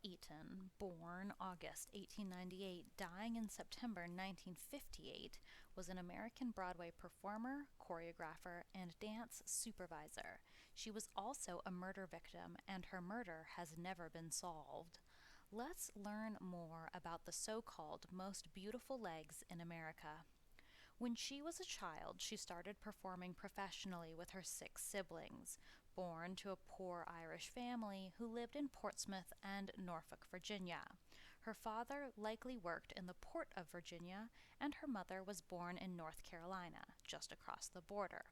Eaton, born August 1898, dying in September 1958, was an American Broadway performer, choreographer, and dance supervisor. She was also a murder victim, and her murder has never been solved. Let's learn more about the so-called most beautiful legs in America. When she was a child, she started performing professionally with her 6 siblings, born to a poor Irish family who lived in Portsmouth and Norfolk, Virginia. Her father likely worked in the port of Virginia, and her mother was born in North Carolina, just across the border.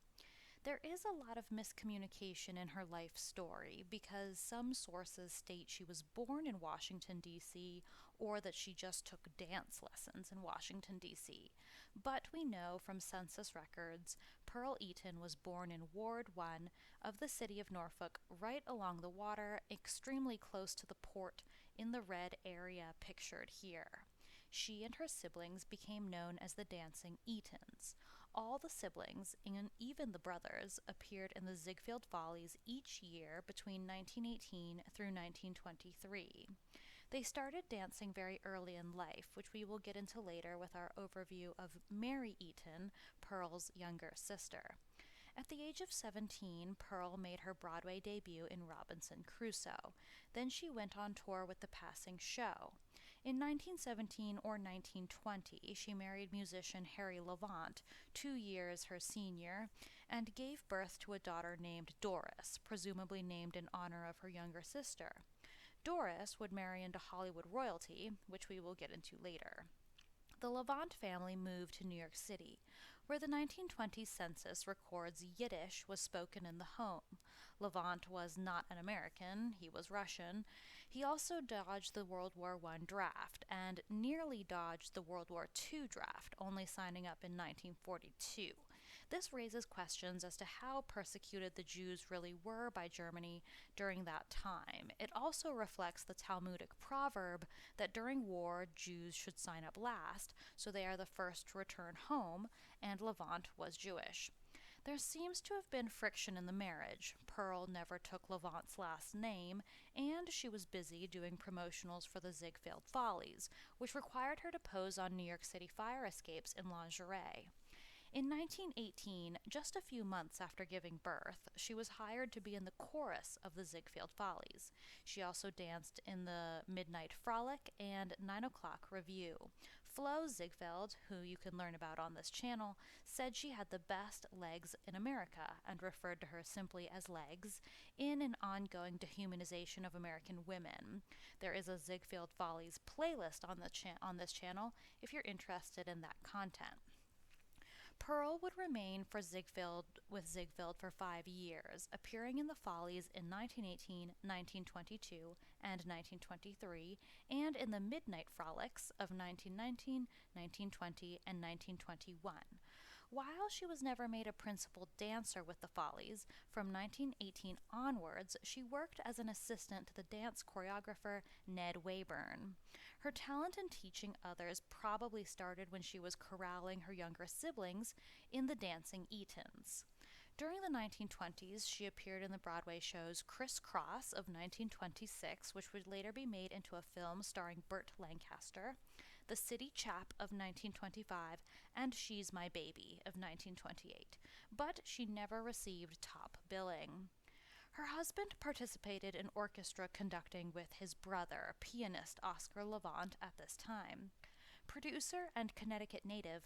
There is a lot of miscommunication in her life story because some sources state she was born in Washington, D.C., or that she just took dance lessons in Washington, D.C. But we know from census records Pearl Eaton was born in Ward 1 of the city of Norfolk, right along the water, extremely close to the port in the red area pictured here. She and her siblings became known as the dancing Eatons. All the siblings, and even the brothers, appeared in the Ziegfeld Follies each year between 1918 through 1923. They started dancing very early in life, which we will get into later with our overview of Mary Eaton, Pearl's younger sister. At the age of 17, Pearl made her Broadway debut in Robinson Crusoe. Then she went on tour with The Passing Show. In 1917 or 1920, she married musician Harry Levant, 2 years her senior, and gave birth to a daughter named Doris, presumably named in honor of her younger sister. Doris would marry into Hollywood royalty, which we will get into later. The Levant family moved to New York City, where the 1920 census records Yiddish was spoken in the home. Levant was not an American, he was Russian. He also dodged the World War I draft and nearly dodged the World War II draft, only signing up in 1942. This raises questions as to how persecuted the Jews really were by Germany during that time. It also reflects the Talmudic proverb that during war Jews should sign up last, so they are the first to return home, and Levant was Jewish. There seems to have been friction in the marriage. Pearl never took Levant's last name, and she was busy doing promotionals for the Ziegfeld Follies, which required her to pose on New York City fire escapes in lingerie. In 1918, just a few months after giving birth, she was hired to be in the chorus of the Ziegfeld Follies. She also danced in the Midnight Frolic and 9 o'clock Review. Flo Ziegfeld, who you can learn about on this channel, said she had the best legs in America and referred to her simply as Legs in an ongoing dehumanization of American women. There is a Ziegfeld Follies playlist on this channel if you're interested in that content. Pearl would remain with Ziegfeld for 5 years, appearing in the Follies in 1918, 1922, and 1923, and in the Midnight Frolics of 1919, 1920, and 1921. While she was never made a principal dancer with the Follies, from 1918 onwards, she worked as an assistant to the dance choreographer Ned Wayburn. Her talent in teaching others probably started when she was corralling her younger siblings in the dancing Eatons. During the 1920s, she appeared in the Broadway shows Criss Cross of 1926, which would later be made into a film starring Burt Lancaster, The City Chap of 1925, and She's My Baby of 1928, but she never received top billing. Her husband participated in orchestra conducting with his brother, pianist Oscar Levant, at this time. Producer and Connecticut native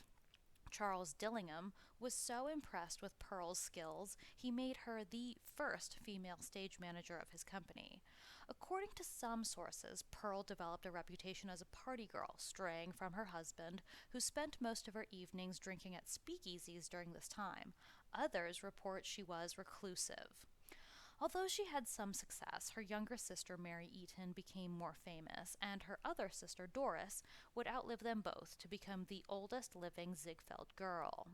Charles Dillingham was so impressed with Pearl's skills, he made her the first female stage manager of his company. According to some sources, Pearl developed a reputation as a party girl, straying from her husband, who spent most of her evenings drinking at speakeasies during this time. Others report she was reclusive. Although she had some success, her younger sister Mary Eaton became more famous, and her other sister Doris would outlive them both to become the oldest living Ziegfeld girl.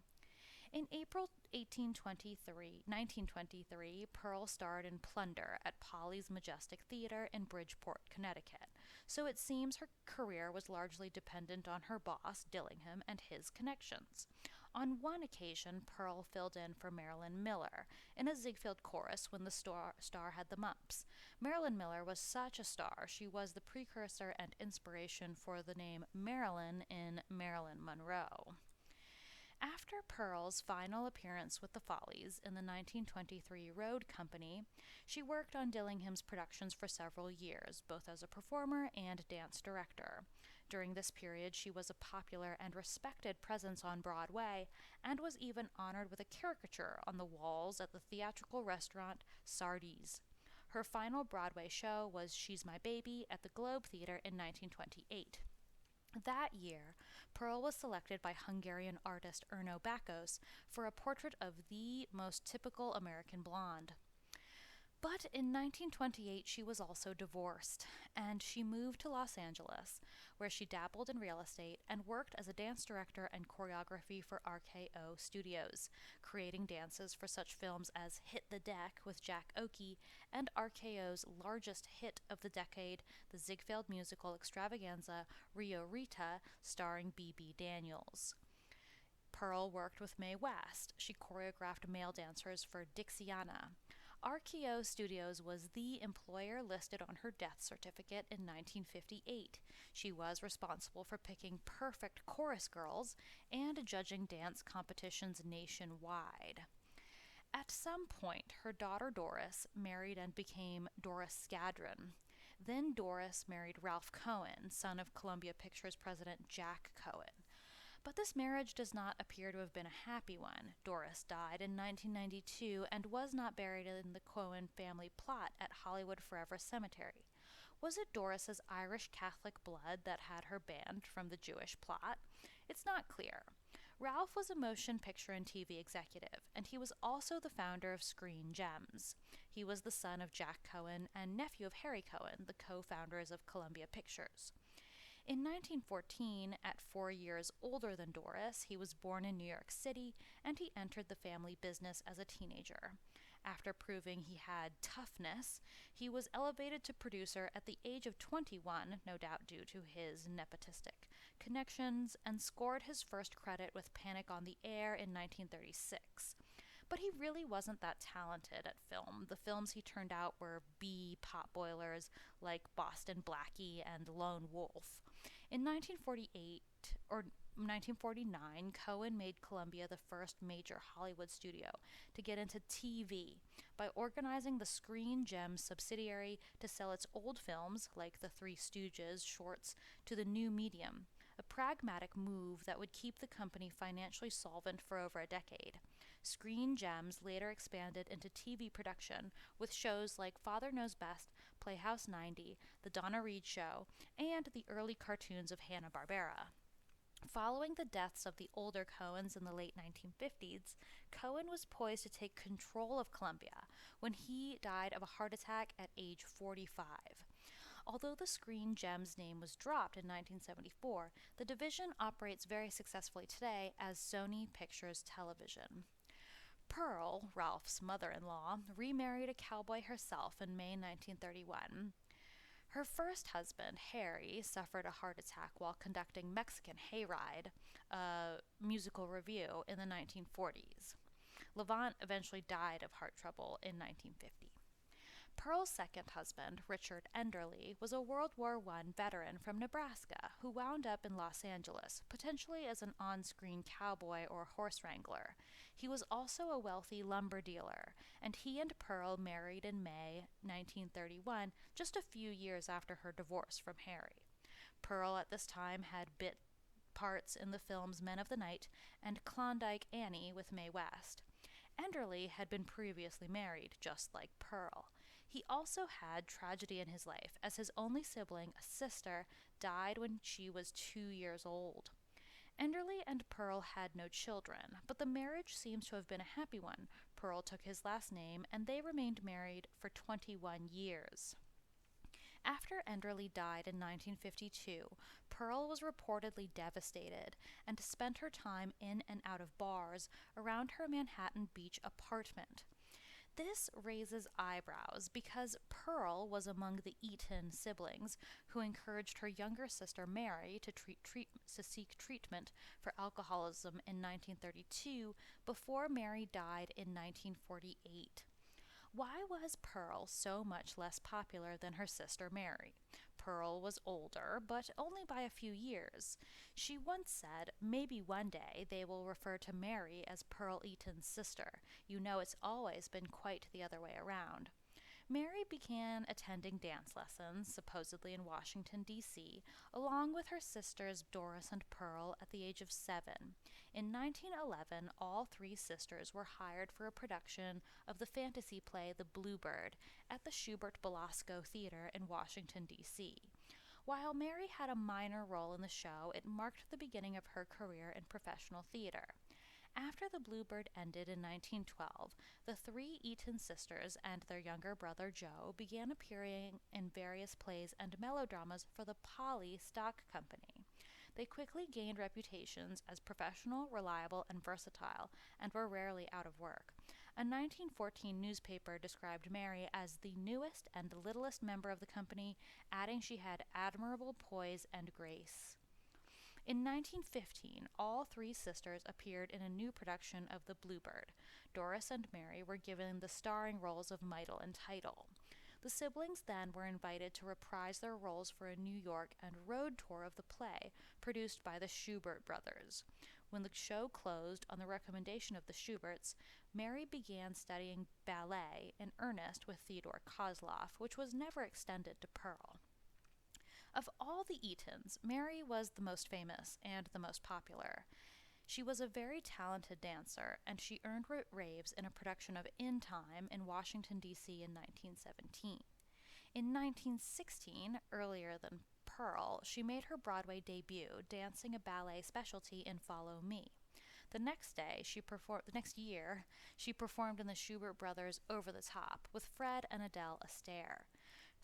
In April 1923, Pearl starred in Plunder at Polly's Majestic Theater in Bridgeport, Connecticut, so it seems her career was largely dependent on her boss, Dillingham, and his connections. On one occasion, Pearl filled in for Marilyn Miller in a Ziegfeld chorus when the star had the mumps. Marilyn Miller was such a star, she was the precursor and inspiration for the name Marilyn in Marilyn Monroe. After Pearl's final appearance with the Follies in the 1923 Road Company, she worked on Dillingham's productions for several years, both as a performer and dance director. During this period, she was a popular and respected presence on Broadway and was even honored with a caricature on the walls at the theatrical restaurant Sardi's. Her final Broadway show was She's My Baby at the Globe Theatre in 1928. That year, Pearl was selected by Hungarian artist Erno Bakos for a portrait of the most typical American blonde. But in 1928, she was also divorced, and she moved to Los Angeles, where she dabbled in real estate and worked as a dance director and choreography for RKO Studios, creating dances for such films as Hit the Deck with Jack Oakey and RKO's largest hit of the decade, the Ziegfeld musical extravaganza Rio Rita, starring B.B. Daniels. Pearl worked with Mae West. She choreographed male dancers for Dixiana. RKO Studios was the employer listed on her death certificate in 1958. She was responsible for picking perfect chorus girls and judging dance competitions nationwide. At some point, her daughter Doris married and became Doris Scadron. Then Doris married Ralph Cohen, son of Columbia Pictures president Jack Cohen. But this marriage does not appear to have been a happy one. Doris died in 1992 and was not buried in the Cohen family plot at Hollywood Forever Cemetery. Was it Doris's Irish Catholic blood that had her banned from the Jewish plot? It's not clear. Ralph was a motion picture and TV executive, and he was also the founder of Screen Gems. He was the son of Jack Cohen and nephew of Harry Cohen, the co-founders of Columbia Pictures. In 1914, at 4 years older than Doris, he was born in New York City, and he entered the family business as a teenager. After proving he had toughness, he was elevated to producer at the age of 21, no doubt due to his nepotistic connections, and scored his first credit with Panic on the Air in 1936. But he really wasn't that talented at film. The films he turned out were B potboilers like Boston Blackie and Lone Wolf. In 1949, Cohen made Columbia the first major Hollywood studio to get into TV by organizing the Screen Gems subsidiary to sell its old films, like The Three Stooges shorts, to the new medium, a pragmatic move that would keep the company financially solvent for over a decade. Screen Gems later expanded into TV production with shows like Father Knows Best, Playhouse 90, The Donna Reed Show, and the early cartoons of Hanna-Barbera. Following the deaths of the older Cohens in the late 1950s, Cohen was poised to take control of Columbia when he died of a heart attack at age 45. Although the Screen Gems name was dropped in 1974, the division operates very successfully today as Sony Pictures Television. Pearl, Ralph's mother-in-law, remarried a cowboy herself in May 1931. Her first husband, Harry, suffered a heart attack while conducting Mexican Hayride, a musical revue in the 1940s. Levant eventually died of heart trouble in 1950. Pearl's second husband, Richard Enderle, was a World War I veteran from Nebraska who wound up in Los Angeles, potentially as an on-screen cowboy or horse wrangler. He was also a wealthy lumber dealer, and he and Pearl married in May 1931, just a few years after her divorce from Harry. Pearl at this time had bit parts in the films Men of the Night and Klondike Annie with Mae West. Enderle had been previously married, just like Pearl. He also had tragedy in his life, as his only sibling, a sister, died when she was 2 years old. Enderle and Pearl had no children, but the marriage seems to have been a happy one. Pearl took his last name, and they remained married for 21 years. After Enderle died in 1952, Pearl was reportedly devastated and spent her time in and out of bars around her Manhattan Beach apartment. This raises eyebrows because Pearl was among the Eaton siblings who encouraged her younger sister Mary to seek treatment for alcoholism in 1932 before Mary died in 1948. Why was Pearl so much less popular than her sister Mary? Pearl was older, but only by a few years. She once said, "Maybe one day they will refer to Mary as Pearl Eaton's sister. You know it's always been quite the other way around." Mary began attending dance lessons, supposedly in Washington, D.C., along with her sisters Doris and Pearl at the age of 7. In 1911, all three sisters were hired for a production of the fantasy play The Bluebird at the Schubert Belasco Theater in Washington, D.C. While Mary had a minor role in the show, it marked the beginning of her career in professional theater. After The Bluebird ended in 1912, the three Eaton sisters and their younger brother Joe began appearing in various plays and melodramas for the Polly Stock Company. They quickly gained reputations as professional, reliable, and versatile, and were rarely out of work. A 1914 newspaper described Mary as the newest and littlest member of the company, adding she had admirable poise and grace. In 1915, all three sisters appeared in a new production of The Bluebird. Doris and Mary were given the starring roles of Myrtle and Title. The siblings then were invited to reprise their roles for a New York and road tour of the play, produced by the Schubert brothers. When the show closed on the recommendation of the Schuberts, Mary began studying ballet in earnest with Theodore Kozloff, which was never extended to Pearl. Of all the Eatons, Mary was the most famous and the most popular. She was a very talented dancer, and she earned raves in a production of In Time in Washington, D.C. in 1917. In 1916, earlier than Pearl, she made her Broadway debut, dancing a ballet specialty in Follow Me. The next year, she performed in the Schubert Brothers' Over the Top with Fred and Adele Astaire.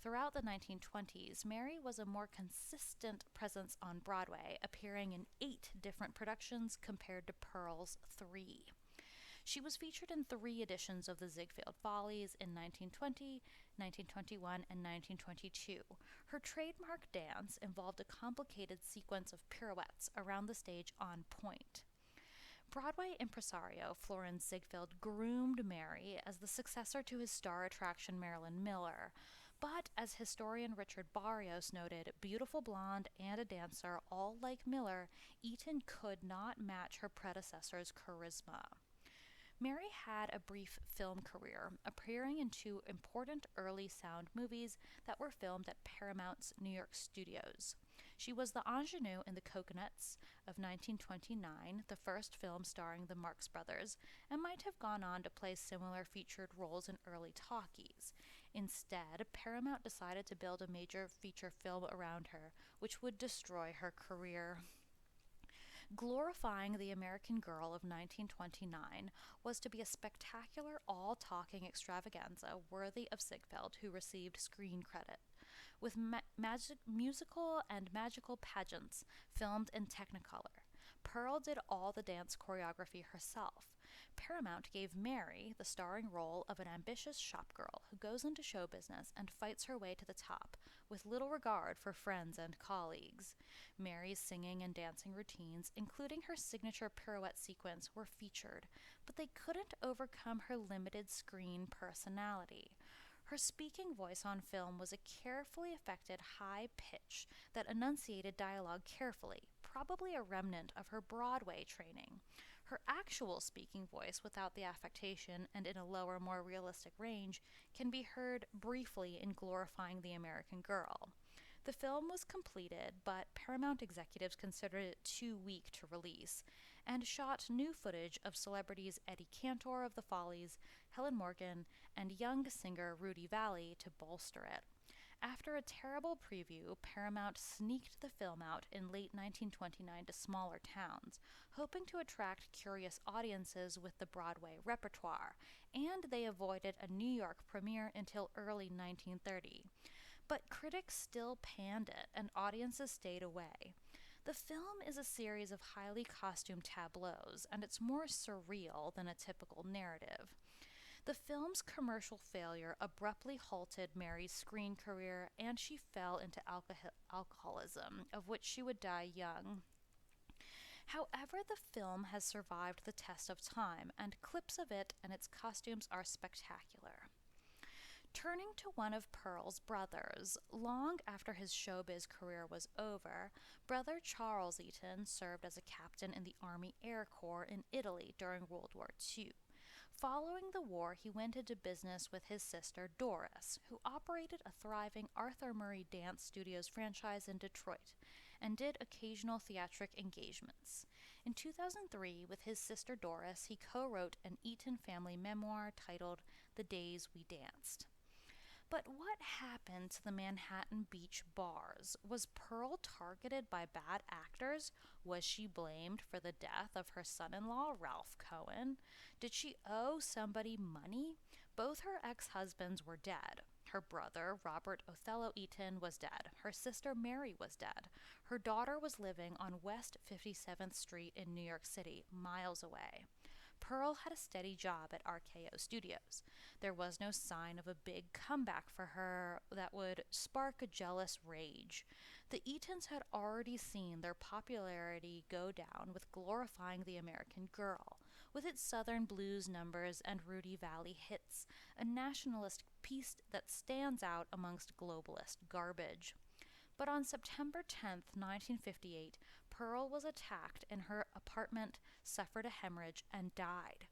Throughout the 1920s, Mary was a more consistent presence on Broadway, appearing in 8 different productions compared to Pearl's 3. She was featured in 3 editions of the Ziegfeld Follies in 1920, 1921, and 1922. Her trademark dance involved a complicated sequence of pirouettes around the stage on point. Broadway impresario Florenz Ziegfeld groomed Mary as the successor to his star attraction Marilyn Miller. But, as historian Richard Barrios noted, beautiful blonde and a dancer, all like Miller, Eaton could not match her predecessor's charisma. Mary had a brief film career, appearing in 2 important early sound movies that were filmed at Paramount's New York studios. She was the ingenue in The Coconuts of 1929, the first film starring the Marx Brothers, and might have gone on to play similar featured roles in early talkies. Instead, Paramount decided to build a major feature film around her, which would destroy her career. Glorifying the American Girl of 1929 was to be a spectacular, all-talking extravaganza worthy of Ziegfeld, who received screen credit. With musical and magical pageants filmed in Technicolor, Pearl did all the dance choreography herself. Paramount gave Mary the starring role of an ambitious shopgirl who goes into show business and fights her way to the top, with little regard for friends and colleagues. Mary's singing and dancing routines, including her signature pirouette sequence, were featured, but they couldn't overcome her limited screen personality. Her speaking voice on film was a carefully affected high pitch that enunciated dialogue carefully, probably a remnant of her Broadway training. Her actual speaking voice, without the affectation and in a lower, more realistic range, can be heard briefly in Glorifying the American Girl. The film was completed, but Paramount executives considered it too weak to release, and shot new footage of celebrities Eddie Cantor of the Follies, Helen Morgan, and young singer Rudy Vallee to bolster it. After a terrible preview, Paramount sneaked the film out in late 1929 to smaller towns, hoping to attract curious audiences with the Broadway repertoire, and they avoided a New York premiere until early 1930. But critics still panned it, and audiences stayed away. The film is a series of highly costumed tableaus, and it's more surreal than a typical narrative. The film's commercial failure abruptly halted Mary's screen career, and she fell into alcoholism, of which she would die young. However, the film has survived the test of time, and clips of it and its costumes are spectacular. Turning to one of Pearl's brothers, long after his showbiz career was over, brother Charles Eaton served as a captain in the Army Air Corps in Italy during World War II. Following the war, he went into business with his sister Doris, who operated a thriving Arthur Murray Dance Studios franchise in Detroit and did occasional theatric engagements. In 2003, with his sister Doris, he co-wrote an Eaton family memoir titled The Days We Danced. But what happened to the Manhattan Beach bars? Was Pearl targeted by bad actors? Was she blamed for the death of her son-in-law, Ralph Cohen? Did she owe somebody money? Both her ex-husbands were dead. Her brother, Robert Othello Eaton, was dead. Her sister, Mary, was dead. Her daughter was living on West 57th Street in New York City, miles away. Pearl had a steady job at RKO Studios. There was no sign of a big comeback for her that would spark a jealous rage. The Eatons had already seen their popularity go down with glorifying the American girl, with its Southern blues numbers and Rudy Valley hits, a nationalist piece that stands out amongst globalist garbage. But on September 10th, 1958, Pearl was attacked in her apartment, suffered a hemorrhage, and died.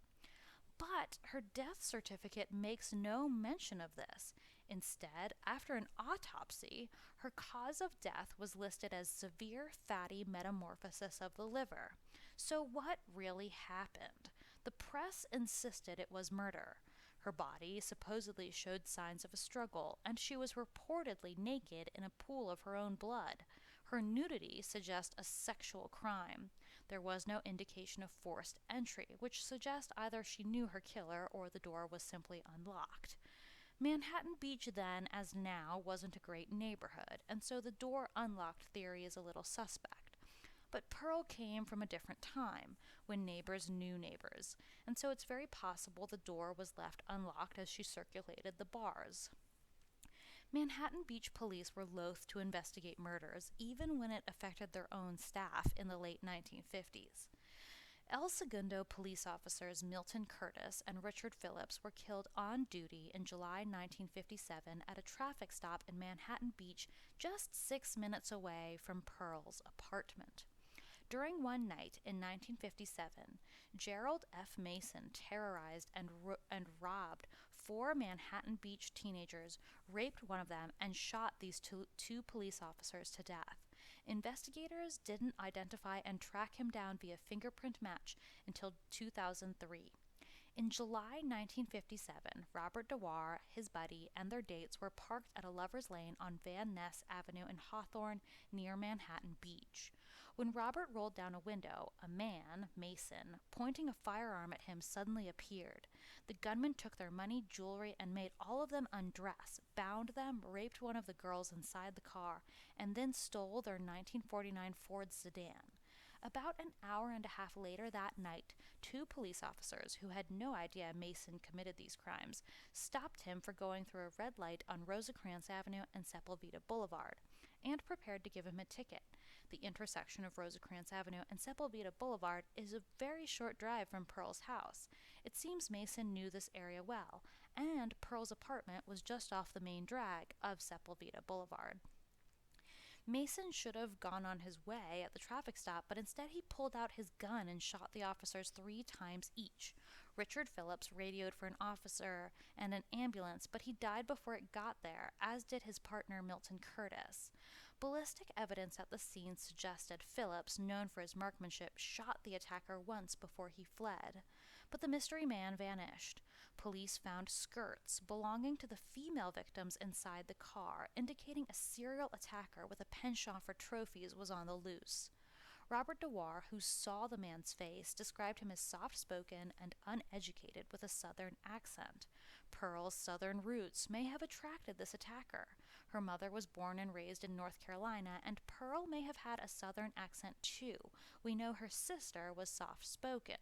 But her death certificate makes no mention of this. Instead, after an autopsy, her cause of death was listed as severe fatty metamorphosis of the liver. So what really happened? The press insisted it was murder. Her body supposedly showed signs of a struggle, and she was reportedly naked in a pool of her own blood. Her nudity suggests a sexual crime. There was no indication of forced entry, which suggests either she knew her killer or the door was simply unlocked. Manhattan Beach then, as now, wasn't a great neighborhood, and so the door unlocked theory is a little suspect. But Pearl came from a different time, when neighbors knew neighbors, and so it's very possible the door was left unlocked as she circulated the bars. Manhattan Beach police were loath to investigate murders, even when it affected their own staff in the late 1950s. El Segundo police officers Milton Curtis and Richard Phillips were killed on duty in July 1957 at a traffic stop in Manhattan Beach, just 6 minutes away from Pearl's apartment. During one night in 1957, Gerald F. Mason terrorized and robbed 4 Manhattan Beach teenagers, raped one of them, and shot these two police officers to death. Investigators didn't identify and track him down via fingerprint match until 2003. In July 1957, Robert Dewar, his buddy, and their dates were parked at a lover's lane on Van Ness Avenue in Hawthorne near Manhattan Beach. When Robert rolled down a window, a man, Mason, pointing a firearm at him suddenly appeared. The gunman took their money, jewelry, and made all of them undress, bound them, raped one of the girls inside the car, and then stole their 1949 Ford sedan. About an hour and a half later that night, 2 police officers, who had no idea Mason committed these crimes, stopped him for going through a red light on Rosecrans Avenue and Sepulveda Boulevard, and prepared to give him a ticket. The intersection of Rosecrans Avenue and Sepulveda Boulevard is a very short drive from Pearl's house. It seems Mason knew this area well, and Pearl's apartment was just off the main drag of Sepulveda Boulevard. Mason should have gone on his way at the traffic stop, but instead he pulled out his gun and shot the officers 3 times each. Richard Phillips radioed for an officer and an ambulance, but he died before it got there, as did his partner Milton Curtis. Ballistic evidence at the scene suggested Phillips, known for his marksmanship, shot the attacker once before he fled. But the mystery man vanished. Police found skirts belonging to the female victims inside the car, indicating a serial attacker with a penchant for trophies was on the loose. Robert Dewar, who saw the man's face, described him as soft-spoken and uneducated with a southern accent. Pearl's southern roots may have attracted this attacker. Her mother was born and raised in North Carolina, and Pearl may have had a southern accent too. We know her sister was soft-spoken.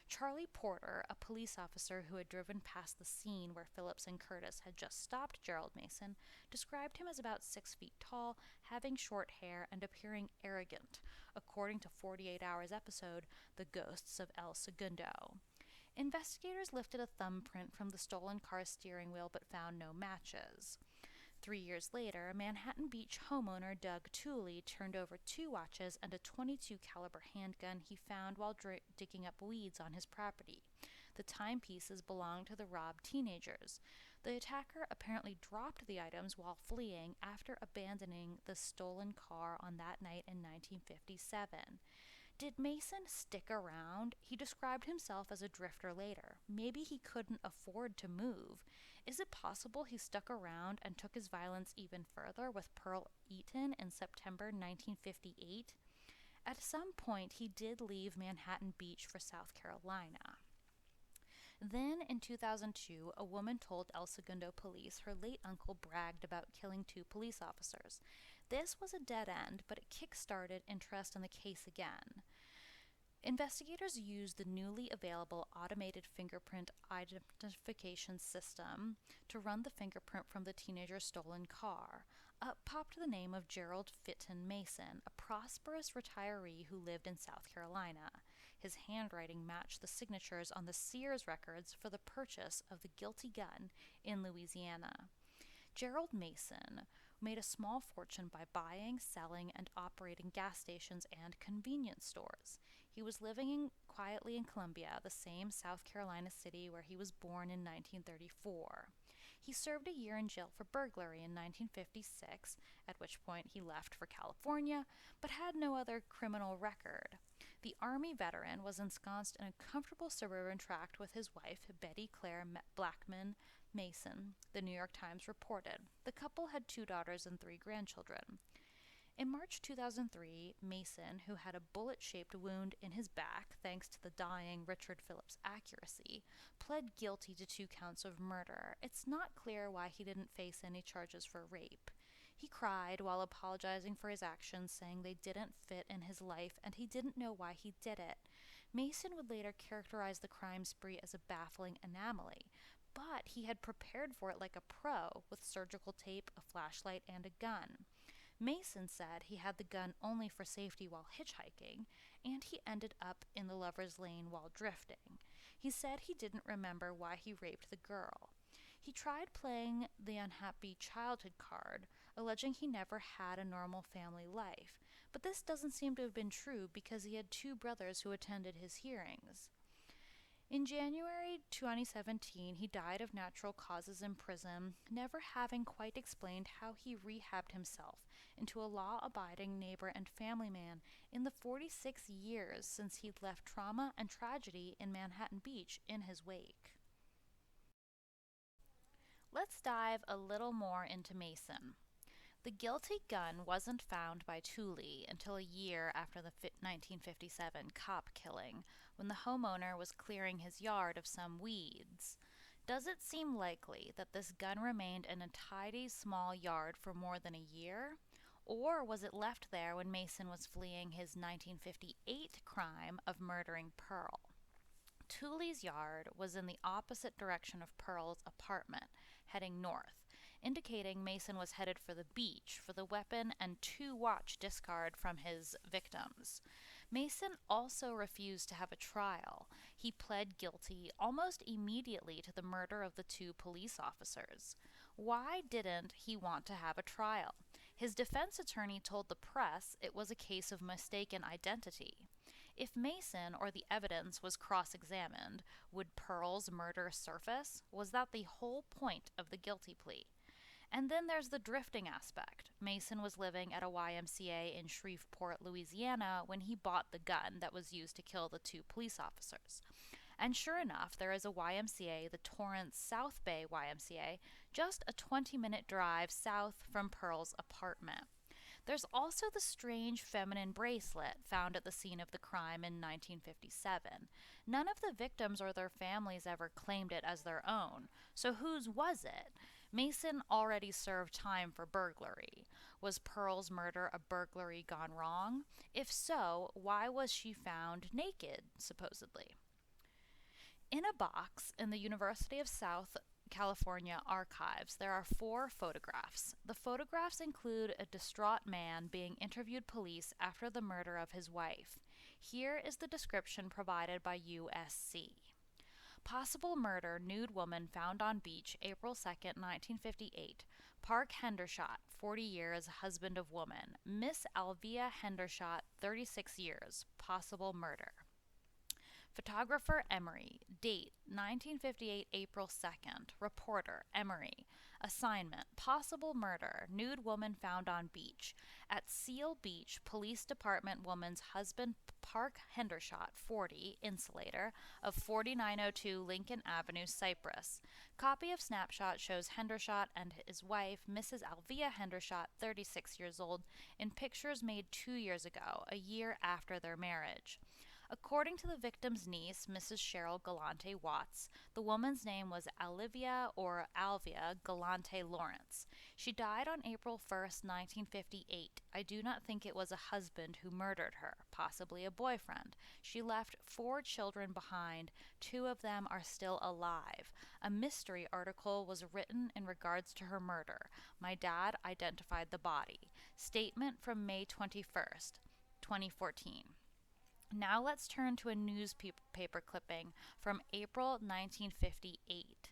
Charlie Porter, a police officer who had driven past the scene where Phillips and Curtis had just stopped Gerald Mason, described him as about 6 feet tall, having short hair, and appearing arrogant, according to 48 Hours episode, The Ghosts of El Segundo. Investigators lifted a thumbprint from the stolen car's steering wheel but found no matches. 3 years later, Manhattan Beach homeowner Doug Tooley turned over 2 watches and a .22 caliber handgun he found while digging up weeds on his property. The timepieces belonged to the robbed teenagers. The attacker apparently dropped the items while fleeing after abandoning the stolen car on that night in 1957. Did Mason stick around? He described himself as a drifter later. Maybe he couldn't afford to move. Is it possible he stuck around and took his violence even further with Pearl Eaton in September 1958? At some point, he did leave Manhattan Beach for South Carolina. Then, in 2002, a woman told El Segundo police her late uncle bragged about killing 2 police officers. This was a dead end, but it kick-started interest in the case again. Investigators used the newly available automated fingerprint identification system to run the fingerprint from the teenager's stolen car. Up popped the name of Gerald Fitton Mason, a prosperous retiree who lived in South Carolina. His handwriting matched the signatures on the Sears records for the purchase of the guilty gun in Louisiana. Gerald Mason made a small fortune by buying, selling, and operating gas stations and convenience stores. He was living quietly in Columbia, the same South Carolina city where he was born in 1934. He served a year in jail for burglary in 1956, at which point he left for California, but had no other criminal record. The Army veteran was ensconced in a comfortable suburban tract with his wife, Betty Claire Blackman Mason, the New York Times reported. The couple had 2 daughters and 3 grandchildren. In March 2003, Mason, who had a bullet-shaped wound in his back thanks to the dying Richard Phillips' accuracy, pled guilty to 2 counts of murder. It's not clear why he didn't face any charges for rape. He cried while apologizing for his actions, saying they didn't fit in his life and he didn't know why he did it. Mason would later characterize the crime spree as a baffling anomaly, but he had prepared for it like a pro, with surgical tape, a flashlight, and a gun. Mason said he had the gun only for safety while hitchhiking, and he ended up in the lover's lane while drifting. He said he didn't remember why he raped the girl. He tried playing the unhappy childhood card, alleging he never had a normal family life, but this doesn't seem to have been true because he had 2 brothers who attended his hearings. In January 2017, he died of natural causes in prison, never having quite explained how he rehabbed himself into a law-abiding neighbor and family man in the 46 years since he'd left trauma and tragedy in Manhattan Beach in his wake. Let's dive a little more into Mason. The guilty gun wasn't found by Tooley until a year after the 1957 cop killing, when the homeowner was clearing his yard of some weeds. Does it seem likely that this gun remained in a tidy, small yard for more than a year? Or was it left there when Mason was fleeing his 1958 crime of murdering Pearl? Tooley's yard was in the opposite direction of Pearl's apartment, heading north, indicating Mason was headed for the beach for the weapon and 2 watch discard from his victims. Mason also refused to have a trial. He pled guilty almost immediately to the murder of the 2 police officers. Why didn't he want to have a trial? His defense attorney told the press it was a case of mistaken identity. If Mason or the evidence was cross-examined, would Pearl's murder surface? Was that the whole point of the guilty plea? And then there's the drifting aspect. Mason was living at a YMCA in Shreveport, Louisiana, when he bought the gun that was used to kill the 2 police officers. And sure enough, there is a YMCA, the Torrance South Bay YMCA, just a 20-minute drive south from Pearl's apartment. There's also the strange feminine bracelet found at the scene of the crime in 1957. None of the victims or their families ever claimed it as their own. So whose was it? Mason already served time for burglary. Was Pearl's murder a burglary gone wrong? If so, why was she found naked, supposedly? In a box in the University of South California archives, there are 4 photographs. The photographs include a distraught man being interviewed police after the murder of his wife. Here is the description provided by USC. Possible murder, nude woman found on beach, April 2nd, 1958. Park Hendershot, 40 years, husband of woman. Miss Alvia Hendershot, 36 years, possible murder. Photographer Emery. Date 1958 April 2nd. Reporter Emery. Assignment possible murder. Nude woman found on beach. At Seal Beach, Police Department woman's husband Park Hendershot, 40, insulator, of 4902 Lincoln Avenue, Cypress. Copy of snapshot shows Hendershot and his wife, Mrs. Alvia Hendershot, 36 years old, in pictures made 2 years ago, a year after their marriage. According to the victim's niece, Mrs. Cheryl Galante Watts, the woman's name was Alivia or Alvia Galante Lawrence. She died on April 1st, 1958. I do not think it was a husband who murdered her, possibly a boyfriend. She left 4 children behind. 2 of them are still alive. A mystery article was written in regards to her murder. My dad identified the body. Statement from May 21st, 2014. Now let's turn to a newspaper clipping from April 1958.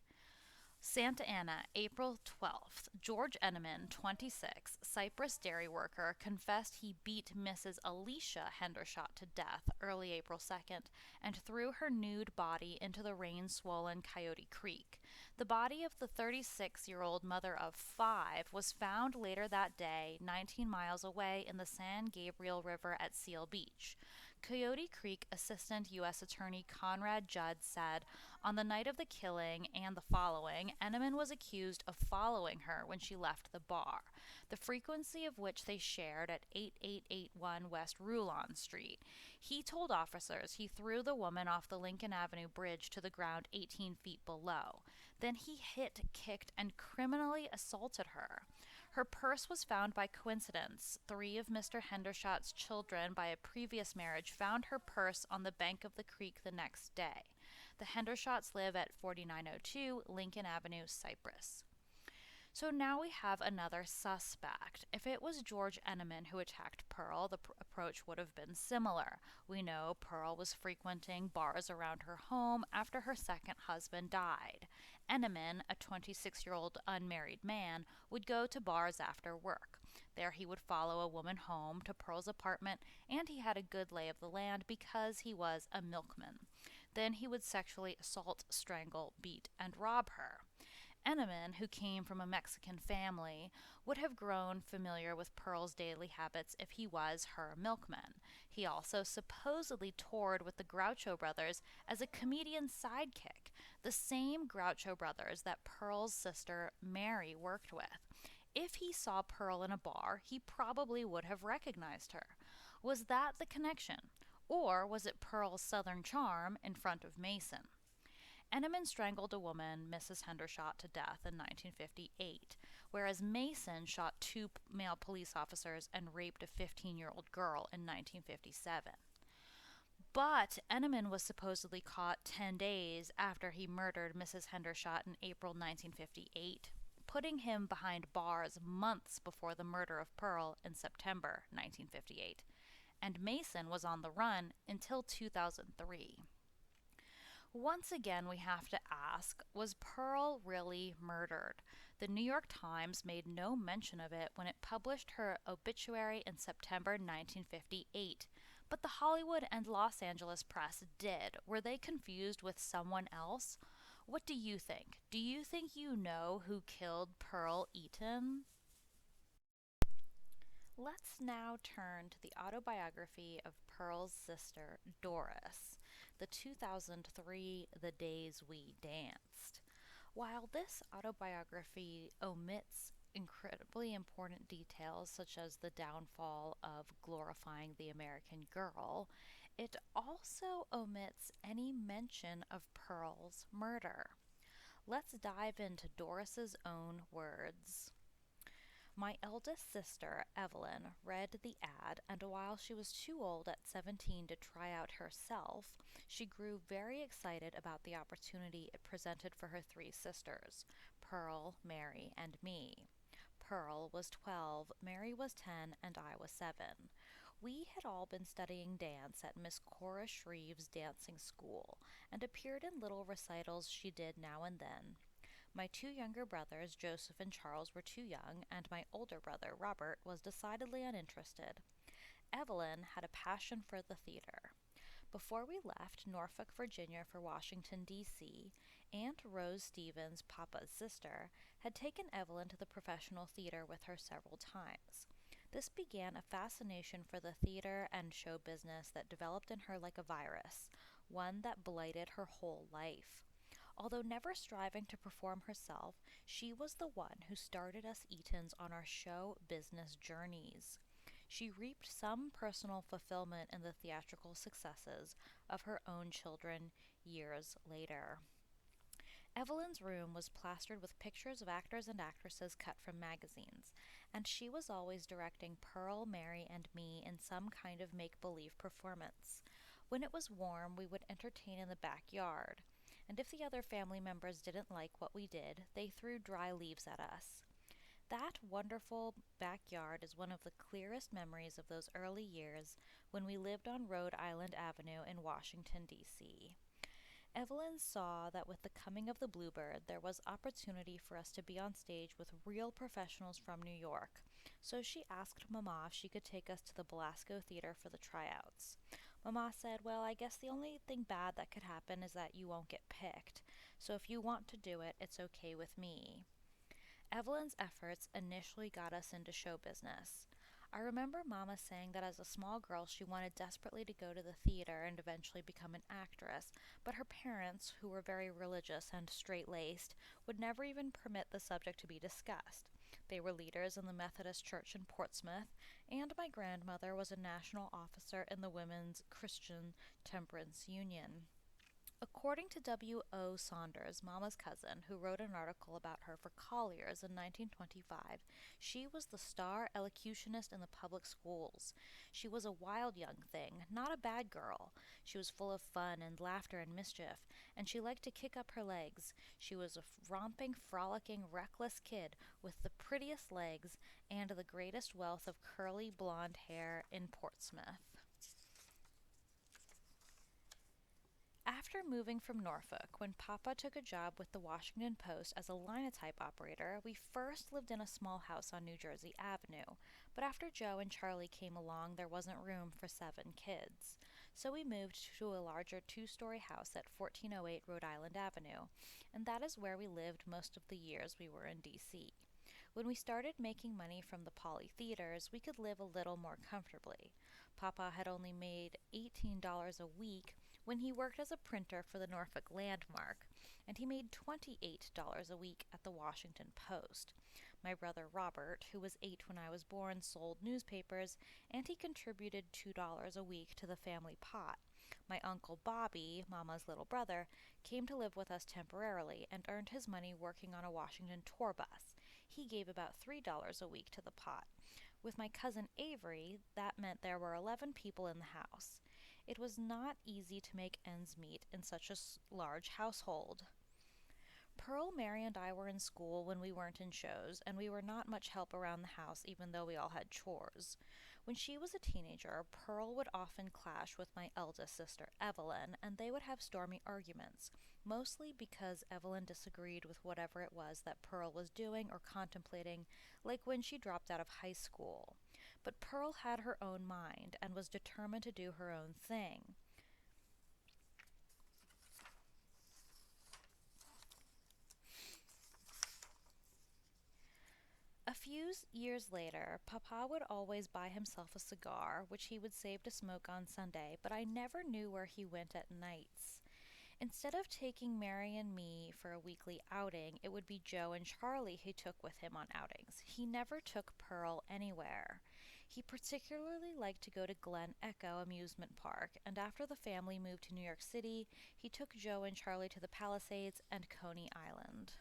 Santa Ana, April 12th. George Enneman, 26, Cypress dairy worker, confessed he beat Mrs. Alicia Hendershot to death early April 2nd and threw her nude body into the rain-swollen Coyote Creek. The body of the 36-year-old mother of 5 was found later that day, 19 miles away in the San Gabriel River at Seal Beach. Coyote Creek Assistant U.S. Attorney Conrad Judd said, on the night of the killing and the following, Enneman was accused of following her when she left the bar, the frequency of which they shared at 8881 West Rulon Street. He told officers he threw the woman off the Lincoln Avenue Bridge to the ground 18 feet below. Then he hit, kicked, and criminally assaulted her. Her purse was found by coincidence. 3 of Mr. Hendershot's children by a previous marriage found her purse on the bank of the creek the next day. The Hendershots live at 4902 Lincoln Avenue, Cypress. So now we have another suspect. If it was George Enneman who attacked Pearl, the approach would have been similar. We know Pearl was frequenting bars around her home after her second husband died. Enneman, a 26-year-old unmarried man, would go to bars after work. There he would follow a woman home to Pearl's apartment, and he had a good lay of the land because he was a milkman. Then he would sexually assault, strangle, beat, and rob her. Enneman, who came from a Mexican family, would have grown familiar with Pearl's daily habits if he was her milkman. He also supposedly toured with the Groucho brothers as a comedian sidekick, the same Groucho brothers that Pearl's sister Mary worked with. If he saw Pearl in a bar, he probably would have recognized her. Was that the connection? Or was it Pearl's southern charm in front of Mason? Enneman strangled a woman, Mrs. Hendershot, to death in 1958, whereas Mason shot 2 male police officers and raped a 15-year-old girl in 1957. But Enneman was supposedly caught 10 days after he murdered Mrs. Hendershot in April 1958, putting him behind bars months before the murder of Pearl in September 1958. And Mason was on the run until 2003. Once again, we have to ask, was Pearl really murdered? The New York Times made no mention of it when it published her obituary in September 1958, but the Hollywood and Los Angeles press did. Were they confused with someone else? What do you think? Do you think you know who killed Pearl Eaton? Let's now turn to the autobiography of Pearl's sister, Doris, the 2003 The Days We Danced. While this autobiography omits incredibly important details such as the downfall of glorifying the American girl, it also omits any mention of Pearl's murder. Let's dive into Doris's own words. My eldest sister, Evelyn, read the ad, and while she was too old at 17 to try out herself, she grew very excited about the opportunity it presented for her three sisters, Pearl, Mary, and me. Pearl was 12, Mary was 10, and I was 7. We had all been studying dance at Miss Cora Shreve's dancing school, and appeared in little recitals she did now and then. My two younger brothers, Joseph and Charles, were too young, and my older brother, Robert, was decidedly uninterested. Evelyn had a passion for the theater. Before we left Norfolk, Virginia for Washington, D.C., Aunt Rose Stevens, Papa's sister, had taken Evelyn to the professional theater with her several times. This began a fascination for the theater and show business that developed in her like a virus, one that blighted her whole life. Although never striving to perform herself, she was the one who started us Eatons on our show business journeys. She reaped some personal fulfillment in the theatrical successes of her own children years later. Evelyn's room was plastered with pictures of actors and actresses cut from magazines, and she was always directing Pearl, Mary, and me in some kind of make-believe performance. When it was warm, we would entertain in the backyard, and if the other family members didn't like what we did, they threw dry leaves at us. That wonderful backyard is one of the clearest memories of those early years when we lived on Rhode Island Avenue in Washington, D.C. Evelyn saw that with the coming of the Bluebird, there was opportunity for us to be on stage with real professionals from New York, so she asked Mama if she could take us to the Belasco Theater for the tryouts. Mama said, "Well, I guess the only thing bad that could happen is that you won't get picked, so if you want to do it, it's okay with me." Evelyn's efforts initially got us into show business. I remember Mama saying that as a small girl she wanted desperately to go to the theater and eventually become an actress, but her parents, who were very religious and straight-laced, would never even permit the subject to be discussed. They were leaders in the Methodist Church in Portsmouth, and my grandmother was a national officer in the Women's Christian Temperance Union. According to W.O. Saunders, Mama's cousin, who wrote an article about her for Collier's in 1925, she was the star elocutionist in the public schools. She was a wild young thing, not a bad girl. She was full of fun and laughter and mischief, and she liked to kick up her legs. She was a romping, frolicking, reckless kid with the prettiest legs and the greatest wealth of curly blonde hair in Portsmouth. After moving from Norfolk, when Papa took a job with the Washington Post as a linotype operator, we first lived in a small house on New Jersey Avenue, but after Joe and Charlie came along, there wasn't room for 7 kids. So we moved to a larger 2-story house at 1408 Rhode Island Avenue, and that is where we lived most of the years we were in D.C. When we started making money from the Poly theaters, we could live a little more comfortably. Papa had only made $18 a week when he worked as a printer for the Norfolk Landmark, and he made $28 a week at the Washington Post. My brother Robert, who was 8 when I was born, sold newspapers, and he contributed $2 a week to the family pot. My uncle Bobby, Mama's little brother, came to live with us temporarily and earned his money working on a Washington tour bus. He gave about $3 a week to the pot. With my cousin Avery, that meant there were 11 people in the house. It was not easy to make ends meet in such a large household. Pearl, Mary, and I were in school when we weren't in shows, and we were not much help around the house even though we all had chores. When she was a teenager, Pearl would often clash with my eldest sister, Evelyn, and they would have stormy arguments, mostly because Evelyn disagreed with whatever it was that Pearl was doing or contemplating, like when she dropped out of high school. But Pearl had her own mind and was determined to do her own thing. A few years later, Papa would always buy himself a cigar, which he would save to smoke on Sunday, but I never knew where he went at nights. Instead of taking Mary and me for a weekly outing, it would be Joe and Charlie he took with him on outings. He never took Pearl anywhere. He particularly liked to go to Glen Echo Amusement Park, and after the family moved to New York City, he took Joe and Charlie to the Palisades and Coney Island.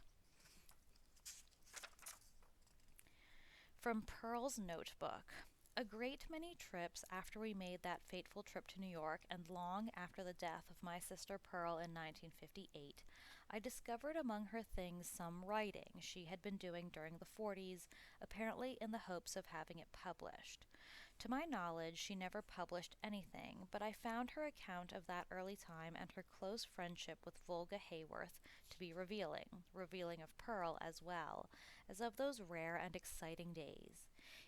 From Pearl's notebook. A great many trips after we made that fateful trip to New York, and long after the death of my sister Pearl in 1958, I discovered among her things some writing she had been doing during the 40s, apparently in the hopes of having it published. To my knowledge, she never published anything, but I found her account of that early time and her close friendship with Volga Hayworth to be revealing of Pearl as well, as of those rare and exciting days.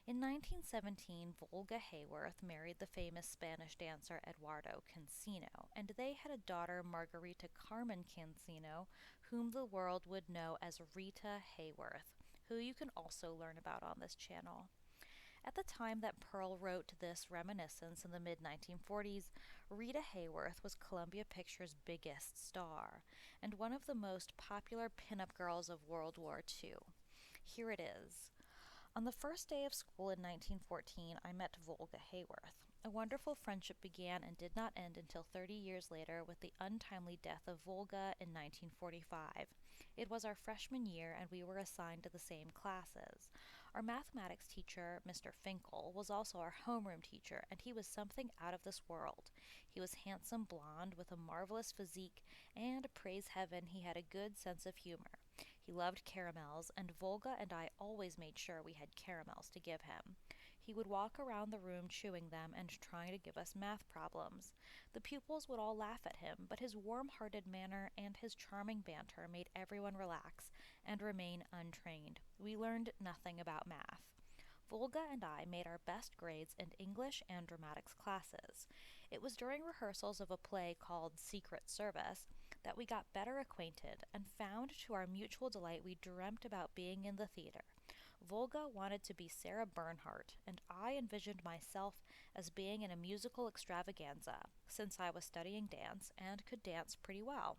In 1917, Volga Hayworth married the famous Spanish dancer Eduardo Cancino, and they had a daughter, Margarita Carmen Cancino, whom the world would know as Rita Hayworth, who you can also learn about on this channel. At the time that Pearl wrote this reminiscence in the mid 1940s, Rita Hayworth was Columbia Pictures' biggest star, and one of the most popular pinup girls of World War II. Here it is. On the first day of school in 1914, I met Volga Hayworth. A wonderful friendship began and did not end until 30 years later with the untimely death of Volga in 1945. It was our freshman year, and we were assigned to the same classes. Our mathematics teacher, Mr. Finkel, was also our homeroom teacher, and he was something out of this world. He was handsome, blond, with a marvelous physique, and, praise heaven, he had a good sense of humor. He loved caramels, and Volga and I always made sure we had caramels to give him. He would walk around the room chewing them and trying to give us math problems. The pupils would all laugh at him, but his warm-hearted manner and his charming banter made everyone relax and remain untrained. We learned nothing about math. Volga and I made our best grades in English and dramatics classes. It was during rehearsals of a play called Secret Service that we got better acquainted and found to our mutual delight we dreamt about being in the theater. Volga wanted to be Sarah Bernhardt, and I envisioned myself as being in a musical extravaganza, since I was studying dance and could dance pretty well.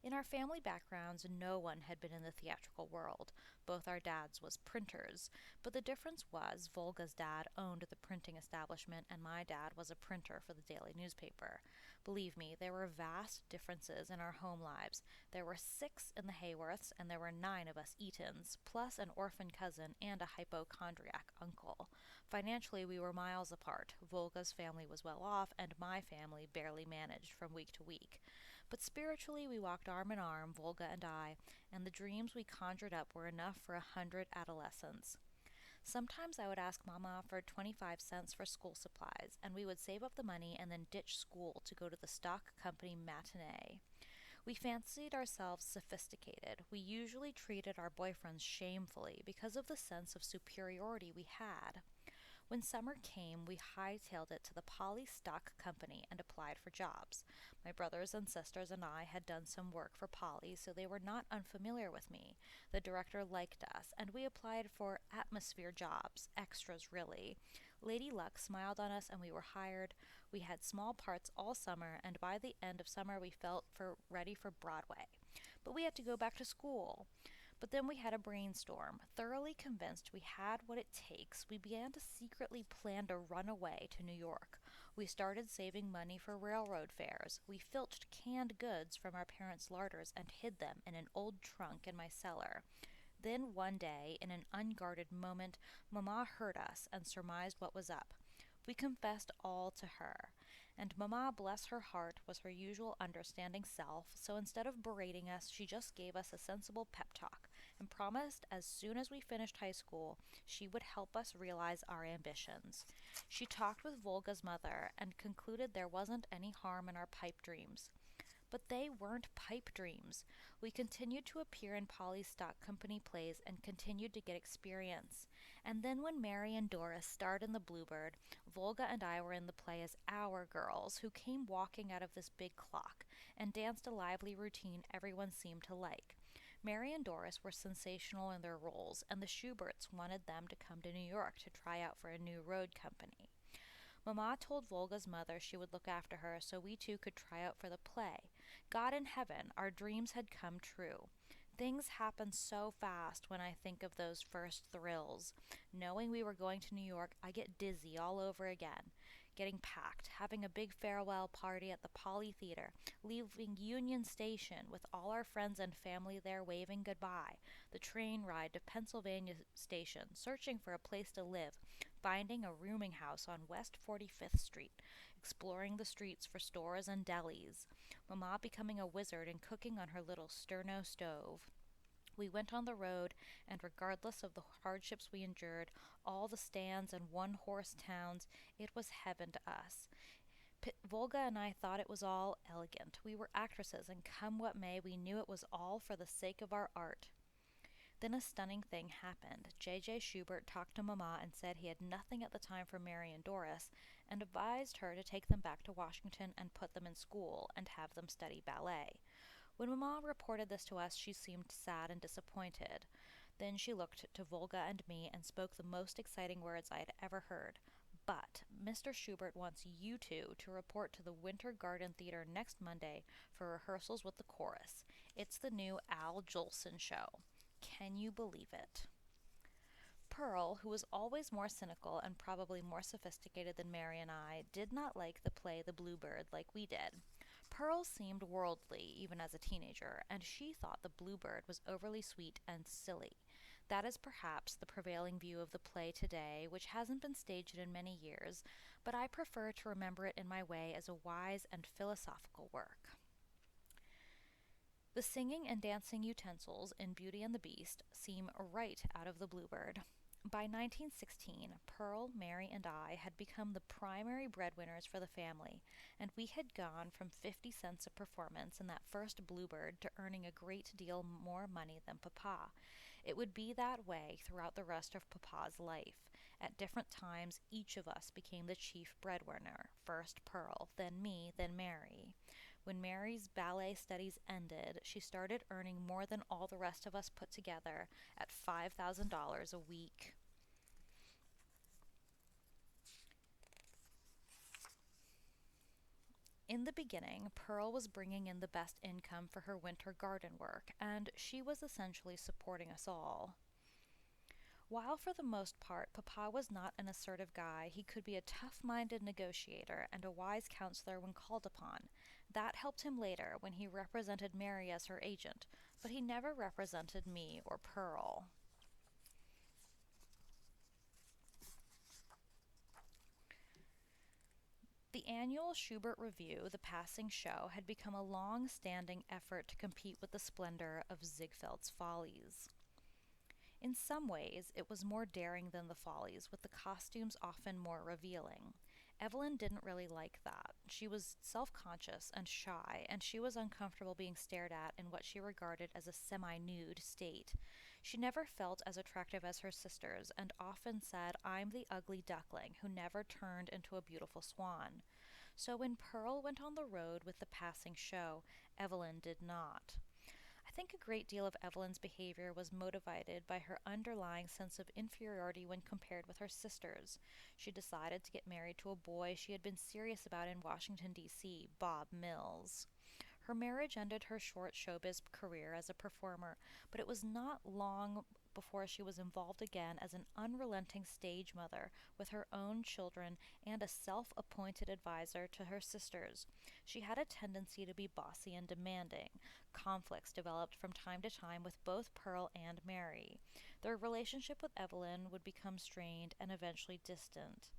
In our family backgrounds, no one had been in the theatrical world. Both our dads was printers, but the difference was Volga's dad owned the printing establishment and my dad was a printer for the daily newspaper. Believe me, there were vast differences in our home lives. There were 6 in the Hayworths, and there were 9 of us Eatons, plus an orphan cousin and a hypochondriac uncle. Financially, we were miles apart. Volga's family was well off, and my family barely managed from week to week. But spiritually, we walked arm in arm, Volga and I, and the dreams we conjured up were enough for 100 adolescents. Sometimes I would ask Mama for 25 cents for school supplies, and we would save up the money and then ditch school to go to the stock company matinee. We fancied ourselves sophisticated. We usually treated our boyfriends shamefully because of the sense of superiority we had. When summer came, we hightailed it to the Poly Stock Company and applied for jobs. My brothers and sisters and I had done some work for Poly, so they were not unfamiliar with me. The director liked us, and we applied for atmosphere jobs, extras really. Lady Luck smiled on us and we were hired. We had small parts all summer, and by the end of summer we felt ready for Broadway. But we had to go back to school. But then we had a brainstorm. Thoroughly convinced we had what it takes, we began to secretly plan to run away to New York. We started saving money for railroad fares. We filched canned goods from our parents' larders and hid them in an old trunk in my cellar. Then one day, in an unguarded moment, Mama heard us and surmised what was up. We confessed all to her. And Mama, bless her heart, was her usual understanding self, so instead of berating us, she just gave us a sensible pep talk and promised as soon as we finished high school, she would help us realize our ambitions. She talked with Volga's mother and concluded there wasn't any harm in our pipe dreams. But they weren't pipe dreams. We continued to appear in Polly's stock company plays and continued to get experience. And then when Mary and Doris starred in The Bluebird, Volga and I were in the play as our girls, who came walking out of this big clock and danced a lively routine everyone seemed to like. Mary and Doris were sensational in their roles, and the Schuberts wanted them to come to New York to try out for a new road company. Mama told Volga's mother she would look after her so we two could try out for the play. God in heaven, our dreams had come true. Things happen so fast when I think of those first thrills. Knowing we were going to New York, I get dizzy all over again. getting packed, having a big farewell party at the Poly Theater, leaving Union Station with all our friends and family there waving goodbye, the train ride to Pennsylvania Station, searching for a place to live, finding a rooming house on West 45th Street, exploring the streets for stores and delis, Mama becoming a wizard and cooking on her little sterno stove. We went on the road, and regardless of the hardships we endured, all the stands and one horse towns, it was heaven to us. Volga and I thought it was all elegant. We were actresses, and come what may, we knew it was all for the sake of our art. Then a stunning thing happened. J.J. Schubert talked to Mama and said he had nothing at the time for Mary and Doris, and advised her to take them back to Washington and put them in school and have them study ballet. When Mama reported this to us, she seemed sad and disappointed. Then she looked to Volga and me and spoke the most exciting words I had ever heard. But Mr. Schubert wants you two to report to the Winter Garden Theater next Monday for rehearsals with the chorus. It's the new Al Jolson show. Can you believe it? Pearl, who was always more cynical and probably more sophisticated than Mary and I, did not like the play The Bluebird like we did. Pearl seemed worldly, even as a teenager, and she thought the Bluebird was overly sweet and silly. That is perhaps the prevailing view of the play today, which hasn't been staged in many years, but I prefer to remember it in my way as a wise and philosophical work. The singing and dancing utensils in Beauty and the Beast seem right out of the Bluebird. By 1916, Pearl, Mary, and I had become the primary breadwinners for the family, and we had gone from 50 cents a performance in that first Bluebird to earning a great deal more money than Papa. It would be that way throughout the rest of Papa's life. At different times, each of us became the chief breadwinner, first Pearl, then me, then Mary. When Mary's ballet studies ended, she started earning more than all the rest of us put together at $5,000 a week. In the beginning, Pearl was bringing in the best income for her winter garden work, and she was essentially supporting us all. While for the most part Papa was not an assertive guy, he could be a tough-minded negotiator and a wise counselor when called upon. That helped him later when he represented Mary as her agent, but he never represented me or Pearl. The annual Schubert Review, The Passing Show, had become a long-standing effort to compete with the splendor of Ziegfeld's Follies. In some ways, it was more daring than the Follies, with the costumes often more revealing. Evelyn didn't really like that. She was self-conscious and shy, and she was uncomfortable being stared at in what she regarded as a semi-nude state. She never felt as attractive as her sisters, and often said, "I'm the ugly duckling who never turned into a beautiful swan." So when Pearl went on the road with the passing show, Evelyn did not. I think a great deal of Evelyn's behavior was motivated by her underlying sense of inferiority when compared with her sisters. She decided to get married to a boy she had been serious about in Washington, D.C., Bob Mills. Her marriage ended her short showbiz career as a performer, but it was not long before she was involved again as an unrelenting stage mother with her own children and a self-appointed advisor to her sisters. She had a tendency to be bossy and demanding. Conflicts developed from time to time with both Pearl and Mary. Their relationship with Evelyn would become strained and eventually distant.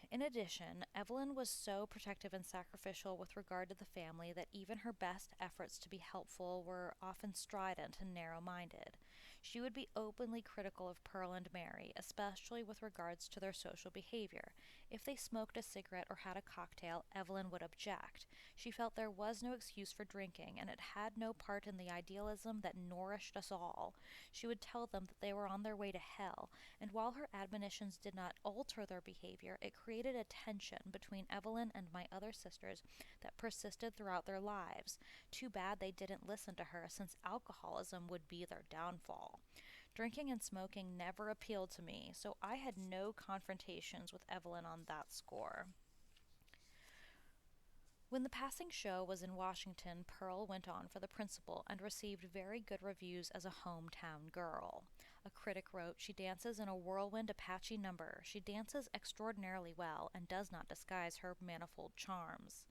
In addition, Evelyn was so protective and sacrificial with regard to the family that even her best efforts to be helpful were often strident and narrow-minded. She would be openly critical of Pearl and Mary, especially with regards to their social behavior. If they smoked a cigarette or had a cocktail, Evelyn would object. She felt there was no excuse for drinking, and it had no part in the idealism that nourished us all. She would tell them that they were on their way to hell, and while her admonitions did not alter their behavior, it created a tension between Evelyn and my other sisters that persisted throughout their lives. Too bad they didn't listen to her, since alcoholism would be their downfall. Drinking and smoking never appealed to me, so I had no confrontations with Evelyn on that score. When the passing show was in Washington, Pearl went on for the principal and received very good reviews as a hometown girl. A critic wrote, "She dances in a whirlwind Apache number. She dances extraordinarily well and does not disguise her manifold charms."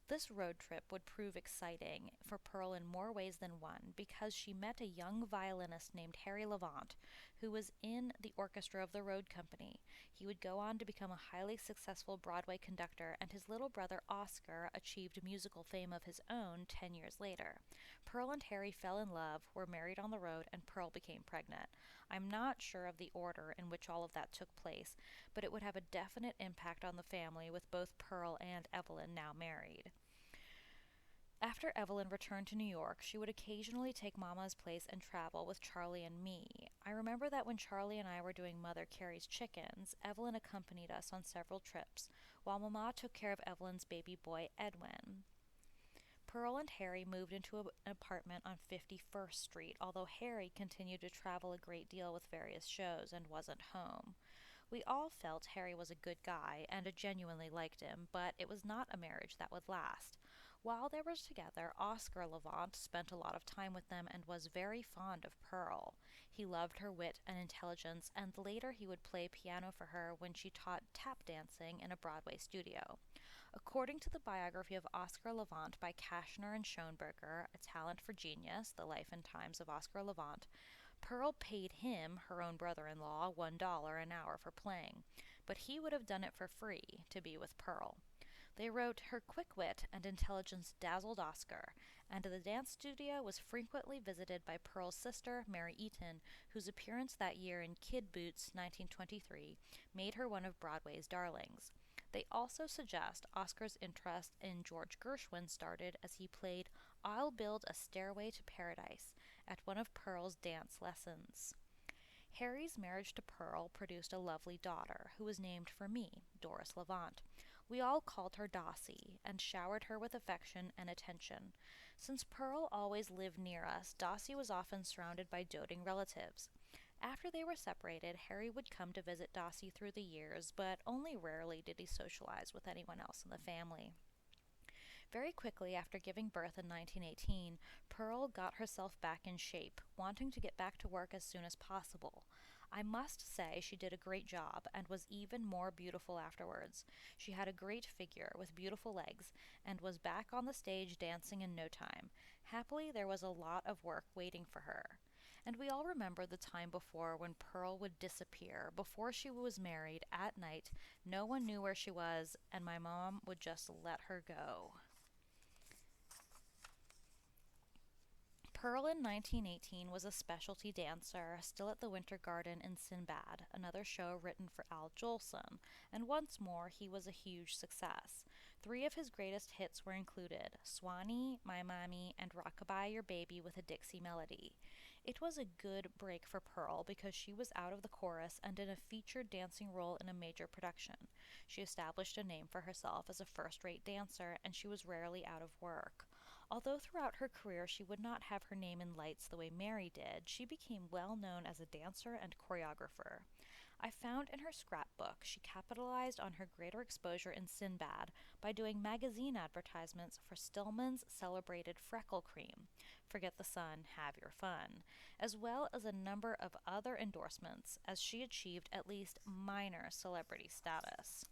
This road trip would prove exciting for Pearl in more ways than one because she met a young violinist named Harry Levant, who was in the orchestra of the road company. He would go on to become a highly successful Broadway conductor, and his little brother Oscar achieved musical fame of his own 10 years later. Pearl and Harry fell in love, were married on the road, and Pearl became pregnant. I'm not sure of the order in which all of that took place, but it would have a definite impact on the family with both Pearl and Evelyn now married. After Evelyn returned to New York, she would occasionally take Mama's place and travel with Charlie and me. I remember that when Charlie and I were doing Mother Carey's Chickens, Evelyn accompanied us on several trips, while Mama took care of Evelyn's baby boy, Edwin. Pearl and Harry moved into an apartment on 51st Street, although Harry continued to travel a great deal with various shows and wasn't home. We all felt Harry was a good guy and genuinely liked him, but it was not a marriage that would last. While they were together, Oscar Levant spent a lot of time with them and was very fond of Pearl. He loved her wit and intelligence, and later he would play piano for her when she taught tap dancing in a Broadway studio. According to the biography of Oscar Levant by Kashner and Schoenberger, A Talent for Genius, The Life and Times of Oscar Levant, Pearl paid him, her own brother-in-law, $1 an hour for playing, but he would have done it for free to be with Pearl. They wrote, "Her quick wit and intelligence dazzled Oscar, and the dance studio was frequently visited by Pearl's sister, Mary Eaton, whose appearance that year in Kid Boots, 1923, made her one of Broadway's darlings." They also suggest Oscar's interest in George Gershwin started as he played "I'll Build a Stairway to Paradise" at one of Pearl's dance lessons. Harry's marriage to Pearl produced a lovely daughter, who was named for me, Doris Levant. We all called her Dossie, and showered her with affection and attention. Since Pearl always lived near us, Dossie was often surrounded by doting relatives. After they were separated, Harry would come to visit Dossie through the years, but only rarely did he socialize with anyone else in the family. Very quickly after giving birth in 1918, Pearl got herself back in shape, wanting to get back to work as soon as possible. I must say she did a great job and was even more beautiful afterwards. She had a great figure with beautiful legs and was back on the stage dancing in no time. Happily, there was a lot of work waiting for her. And we all remember the time before when Pearl would disappear. Before she was married, at night, no one knew where she was, and my mom would just let her go. Pearl in 1918 was a specialty dancer, still at the Winter Garden in Sinbad, another show written for Al Jolson, and once more he was a huge success. 3 of his greatest hits were included: Swanee, My Mommy, and Rockabye Your Baby with a Dixie Melody. It was a good break for Pearl because she was out of the chorus and in a featured dancing role in a major production. She established a name for herself as a first-rate dancer, and she was rarely out of work. Although throughout her career she would not have her name in lights the way Mary did, she became well known as a dancer and choreographer. I found in her scrapbook she capitalized on her greater exposure in Sinbad by doing magazine advertisements for Stillman's celebrated freckle cream, Forget the Sun, Have Your Fun, as well as a number of other endorsements, as she achieved at least minor celebrity status.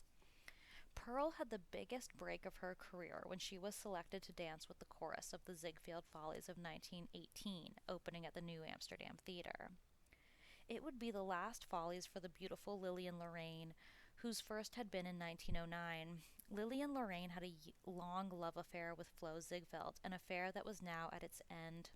Pearl had the biggest break of her career when she was selected to dance with the chorus of the Ziegfeld Follies of 1918, opening at the New Amsterdam Theatre. It would be the last Follies for the beautiful Lillian Lorraine, whose first had been in 1909. Lillian Lorraine had a long love affair with Flo Ziegfeld, an affair that was now at its end.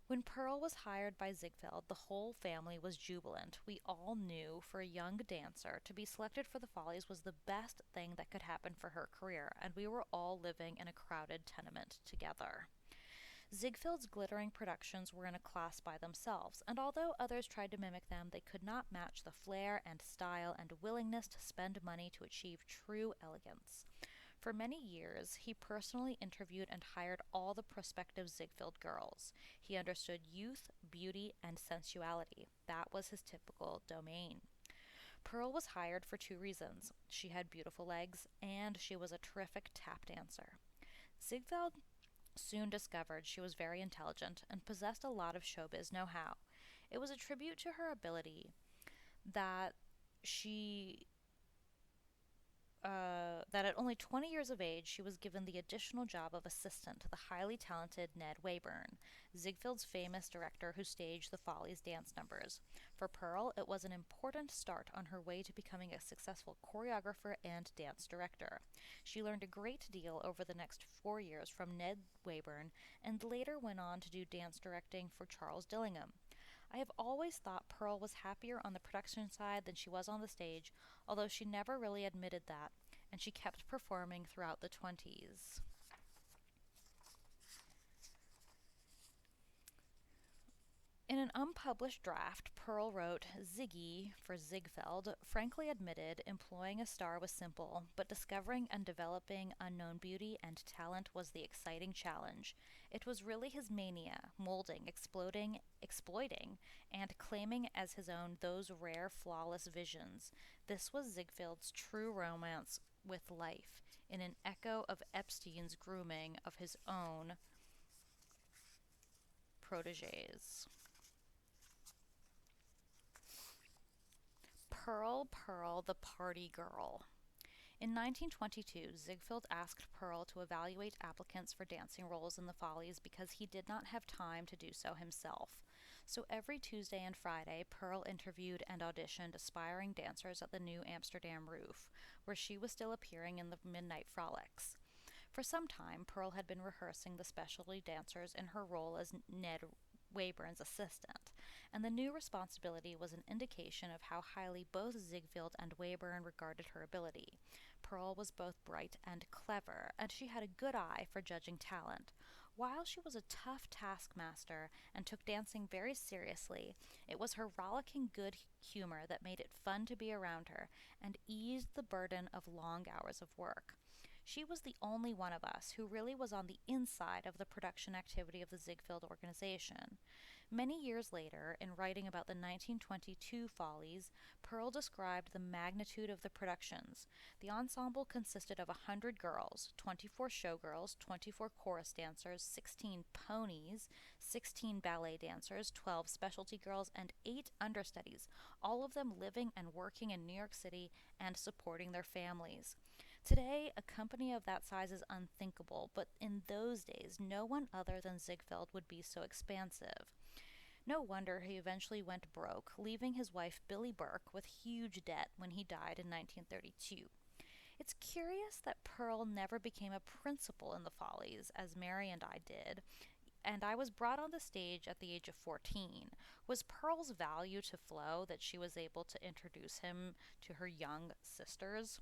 When Pearl was hired by Ziegfeld, the whole family was jubilant. We all knew for a young dancer to be selected for the Follies was the best thing that could happen for her career, and we were all living in a crowded tenement together. Ziegfeld's glittering productions were in a class by themselves, and although others tried to mimic them, they could not match the flair and style and willingness to spend money to achieve true elegance. For many years, he personally interviewed and hired all the prospective Ziegfeld girls. He understood youth, beauty, and sensuality. That was his typical domain. Pearl was hired for 2 reasons. She had beautiful legs, and she was a terrific tap dancer. Ziegfeld soon discovered she was very intelligent and possessed a lot of showbiz know-how. It was a tribute to her ability that she that at only 20 years of age, she was given the additional job of assistant to the highly talented Ned Wayburn, Ziegfeld's famous director who staged the Follies dance numbers. For Pearl, it was an important start on her way to becoming a successful choreographer and dance director. She learned a great deal over the next 4 years from Ned Wayburn and later went on to do dance directing for Charles Dillingham. I have always thought Pearl was happier on the production side than she was on the stage, although she never really admitted that, and she kept performing throughout the 20s. In an unpublished draft, Pearl wrote, Ziggy, for Ziegfeld, frankly admitted employing a star was simple, but discovering and developing unknown beauty and talent was the exciting challenge. It was really his mania, molding, exploding, exploiting, and claiming as his own those rare, flawless visions. This was Ziegfeld's true romance with life, in an echo of Epstein's grooming of his own proteges. Pearl, the party girl. In 1922, Ziegfeld asked Pearl to evaluate applicants for dancing roles in the Follies because he did not have time to do so himself. So every Tuesday and Friday, Pearl interviewed and auditioned aspiring dancers at the New Amsterdam Roof, where she was still appearing in the Midnight Frolics. For some time, Pearl had been rehearsing the specialty dancers in her role as Ned Wayburn's assistant, and the new responsibility was an indication of how highly both Ziegfeld and Wayburn regarded her ability. Pearl was both bright and clever, and she had a good eye for judging talent. While she was a tough taskmaster and took dancing very seriously, it was her rollicking good humor that made it fun to be around her and eased the burden of long hours of work. She was the only one of us who really was on the inside of the production activity of the Ziegfeld organization. Many years later, in writing about the 1922 Follies, Pearl described the magnitude of the productions. The ensemble consisted of 100 girls, 24 showgirls, 24 chorus dancers, 16 ponies, 16 ballet dancers, 12 specialty girls, and 8 understudies, all of them living and working in New York City and supporting their families. Today, a company of that size is unthinkable, but in those days, no one other than Ziegfeld would be so expansive. No wonder he eventually went broke, leaving his wife Billie Burke with huge debt when he died in 1932. It's curious that Pearl never became a principal in the Follies, as Mary and I did, and I was brought on the stage at the age of 14. Was Pearl's value to Flo that she was able to introduce him to her young sisters?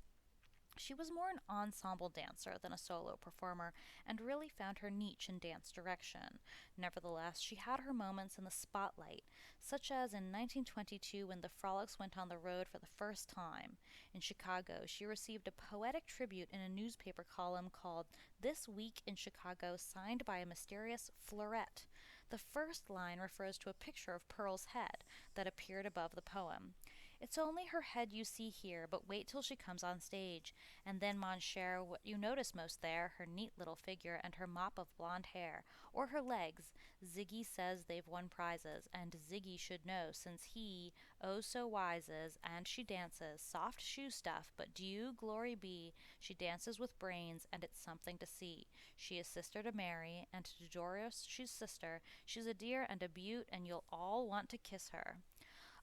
She was more an ensemble dancer than a solo performer and really found her niche in dance direction. Nevertheless, she had her moments in the spotlight, such as in 1922 when the Frolics went on the road for the first time. In Chicago, she received a poetic tribute in a newspaper column called This Week in Chicago, signed by a mysterious Fleurette. The first line refers to a picture of Pearl's head that appeared above the poem. It's only her head you see here, but wait till she comes on stage. And then, mon cher, what you notice most there, her neat little figure and her mop of blonde hair, or her legs. Ziggy says they've won prizes, and Ziggy should know, since he, oh so wises, and she dances, soft shoe stuff, but due glory be, she dances with brains, and it's something to see. She is sister to Mary, and to Doris she's sister. She's a dear and a beaut, and you'll all want to kiss her.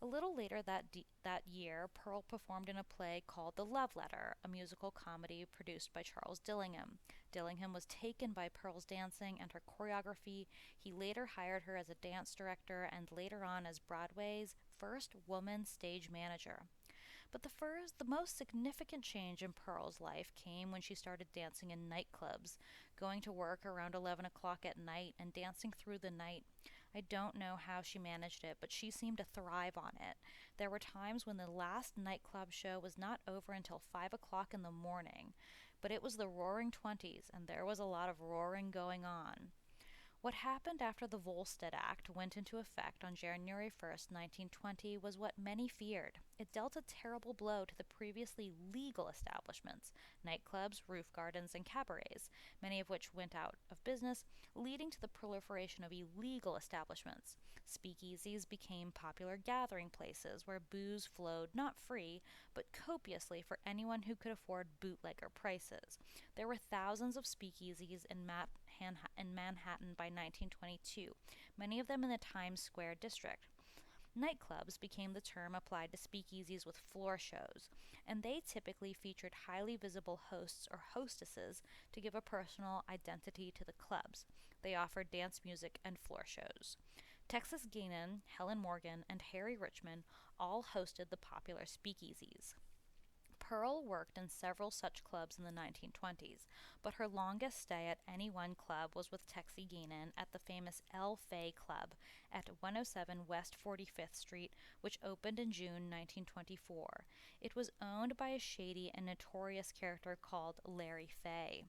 A little later that year, Pearl performed in a play called The Love Letter, a musical comedy produced by Charles Dillingham. Dillingham was taken by Pearl's dancing and her choreography. He later hired her as a dance director and later on as Broadway's first woman stage manager. But the most significant change in Pearl's life came when she started dancing in nightclubs, going to work around 11 o'clock at night and dancing through the night. I don't know how she managed it, but she seemed to thrive on it. There were times when the last nightclub show was not over until 5 o'clock in the morning, but it was the roaring 20s, and there was a lot of roaring going on. What happened after the Volstead Act went into effect on January 1st, 1920, was what many feared. It dealt a terrible blow to the previously legal establishments, nightclubs, roof gardens, and cabarets, many of which went out of business, leading to the proliferation of illegal establishments. Speakeasies became popular gathering places where booze flowed not free, but copiously for anyone who could afford bootlegger prices. There were thousands of speakeasies in Manhattan by 1922, many of them in the Times Square district. Nightclubs became the term applied to speakeasies with floor shows, and they typically featured highly visible hosts or hostesses to give a personal identity to the clubs. They offered dance music and floor shows. Texas Guinan, Helen Morgan, and Harry Richmond all hosted the popular speakeasies. Pearl worked in several such clubs in the 1920s, but her longest stay at any one club was with Texie Guinan at the famous El Fay Club at 107 West 45th Street, which opened in June 1924. It was owned by a shady and notorious character called Larry Fay.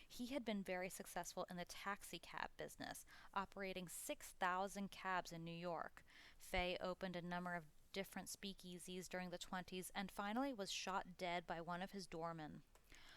He had been very successful in the taxicab business, operating 6,000 cabs in New York. Fay opened a number of different speakeasies during the 20s and finally was shot dead by one of his doormen.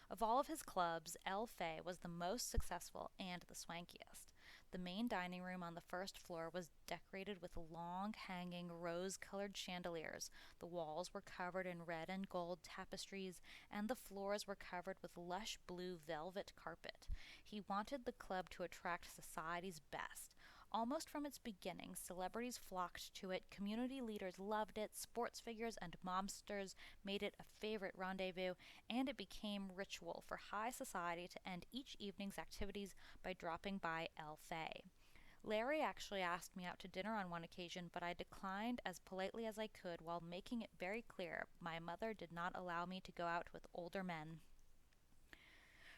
Of all of his clubs, El Fay was the most successful and the swankiest. The main dining room on the first floor was decorated with long, hanging, rose-colored chandeliers. The walls were covered in red and gold tapestries, and the floors were covered with lush blue velvet carpet. He wanted the club to attract society's best. Almost from its beginning, celebrities flocked to it, community leaders loved it, sports figures and mobsters made it a favorite rendezvous, and it became ritual for high society to end each evening's activities by dropping by El Fay. Larry actually asked me out to dinner on one occasion, but I declined as politely as I could while making it very clear my mother did not allow me to go out with older men.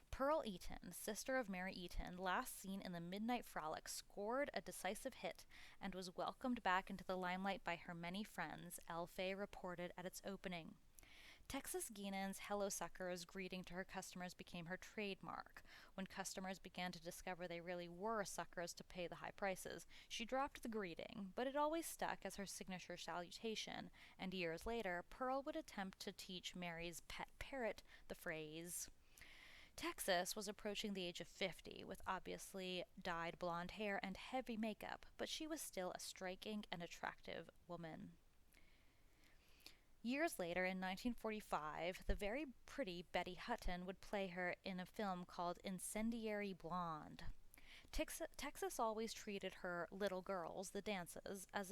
Pearl Eaton, sister of Mary Eaton, last seen in the Midnight Frolic, scored a decisive hit and was welcomed back into the limelight by her many friends, El Fay reported at its opening. Texas Guinan's Hello Suckers greeting to her customers became her trademark. When customers began to discover they really were suckers to pay the high prices, she dropped the greeting, but it always stuck as her signature salutation, and years later, Pearl would attempt to teach Mary's pet parrot the phrase. Texas was approaching the age of 50, with obviously dyed blonde hair and heavy makeup, but she was still a striking and attractive woman. Years later, in 1945, the very pretty Betty Hutton would play her in a film called Incendiary Blonde. Texas always treated her little girls, the dancers, as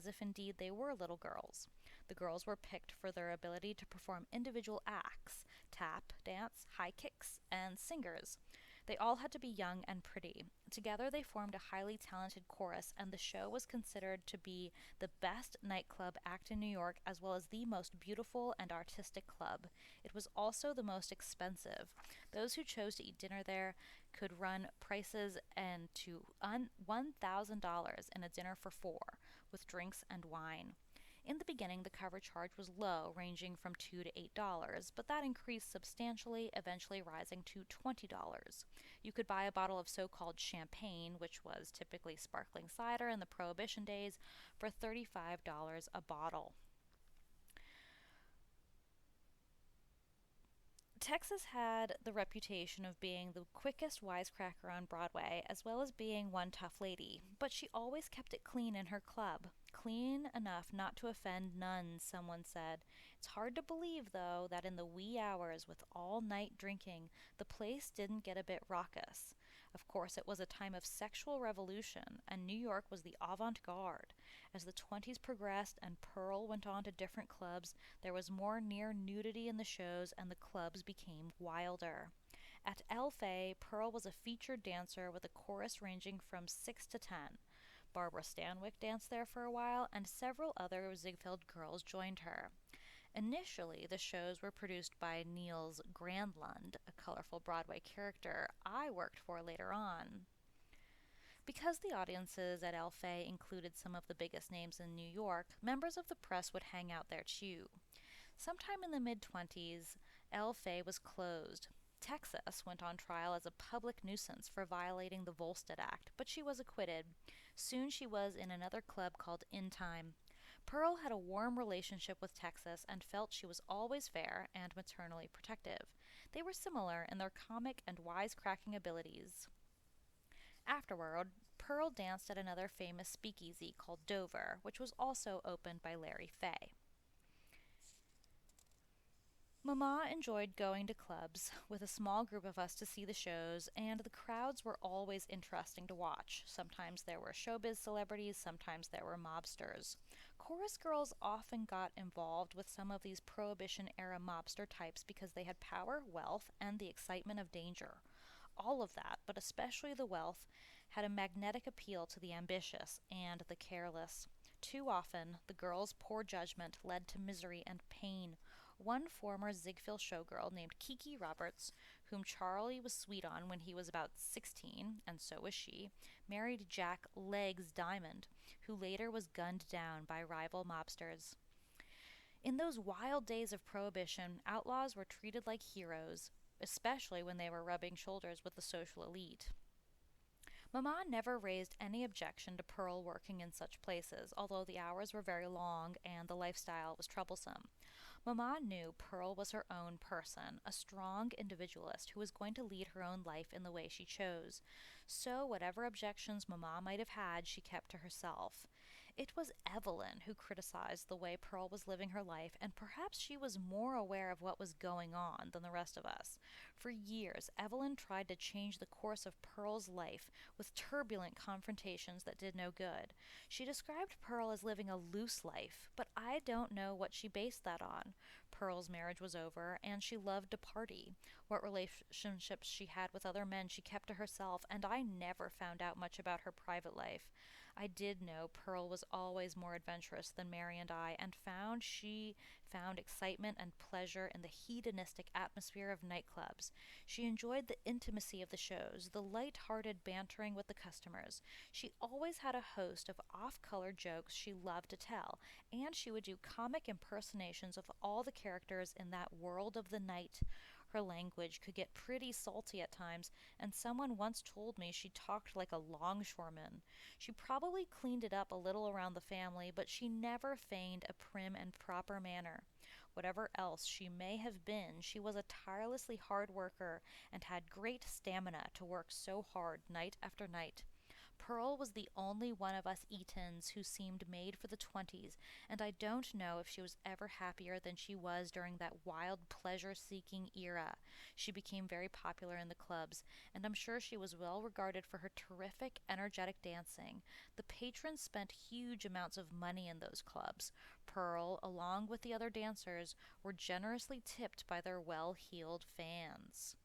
if indeed they were little girls. The girls were picked for their ability to perform individual acts, tap, dance, high kicks, and singers. They all had to be young and pretty. Together they formed a highly talented chorus, and the show was considered to be the best nightclub act in New York, as well as the most beautiful and artistic club. It was also the most expensive. Those who chose to eat dinner there could run prices and to $1,000 in a dinner for four, with drinks and wine. In the beginning, the cover charge was low, ranging from $2 to $8, but that increased substantially, eventually rising to $20. You could buy a bottle of so-called champagne, which was typically sparkling cider in the Prohibition days, for $35 a bottle. Texas had the reputation of being the quickest wisecracker on Broadway, as well as being one tough lady, but she always kept it clean in her club. Clean enough not to offend nuns, someone said. It's hard to believe, though, that in the wee hours with all-night drinking, the place didn't get a bit raucous. Of course, it was a time of sexual revolution, and New York was the avant-garde. As the 20s progressed and Pearl went on to different clubs, there was more near nudity in the shows, and the clubs became wilder. At El Fay, Pearl was a featured dancer with a chorus ranging from 6 to 10. Barbara Stanwyck danced there for a while, and several other Ziegfeld girls joined her. Initially, the shows were produced by Niels Grandlund, a colorful Broadway character I worked for later on. Because the audiences at El Fay included some of the biggest names in New York, members of the press would hang out there too. Sometime in the mid-20s, El Fay was closed. Texas went on trial as a public nuisance for violating the Volstead Act, but she was acquitted. Soon she was in another club called In Time. Pearl had a warm relationship with Texas and felt she was always fair and maternally protective. They were similar in their comic and wisecracking abilities. Afterward, Pearl danced at another famous speakeasy called Dover, which was also opened by Larry Fay. Mama enjoyed going to clubs with a small group of us to see the shows, and the crowds were always interesting to watch. Sometimes there were showbiz celebrities, sometimes there were mobsters. Chorus girls often got involved with some of these Prohibition era mobster types because they had power, wealth, and the excitement of danger. All of that, but especially the wealth, had a magnetic appeal to the ambitious and the careless. Too often, the girls' poor judgment led to misery and pain. One former Ziegfeld showgirl named Kiki Roberts, whom Charlie was sweet on when he was about 16, and so was she, married Jack Legs Diamond, who later was gunned down by rival mobsters. In those wild days of Prohibition, outlaws were treated like heroes, especially when they were rubbing shoulders with the social elite. Mama never raised any objection to Pearl working in such places, although the hours were very long and the lifestyle was troublesome. Mama knew Pearl was her own person, a strong individualist who was going to lead her own life in the way she chose. So whatever objections Mama might have had, she kept to herself. It was Evelyn who criticized the way Pearl was living her life, and perhaps she was more aware of what was going on than the rest of us. For years, Evelyn tried to change the course of Pearl's life with turbulent confrontations that did no good. She described Pearl as living a loose life, but I don't know what she based that on. Pearl's marriage was over, and she loved to party. What relationships she had with other men she kept to herself, and I never found out much about her private life. I did know Pearl was always more adventurous than Mary and I, and she found excitement and pleasure in the hedonistic atmosphere of nightclubs. She enjoyed the intimacy of the shows, the light-hearted bantering with the customers. She always had a host of off-color jokes she loved to tell, and she would do comic impersonations of all the characters in that world of the night. Her language could get pretty salty at times, and someone once told me she talked like a longshoreman. She probably cleaned it up a little around the family, but she never feigned a prim and proper manner. Whatever else she may have been, she was a tirelessly hard worker and had great stamina to work so hard night after night. Pearl was the only one of us Eatons who seemed made for the 20s, and I don't know if she was ever happier than she was during that wild pleasure-seeking era. She became very popular in the clubs, and I'm sure she was well regarded for her terrific, energetic dancing. The patrons spent huge amounts of money in those clubs. Pearl, along with the other dancers, were generously tipped by their well-heeled fans.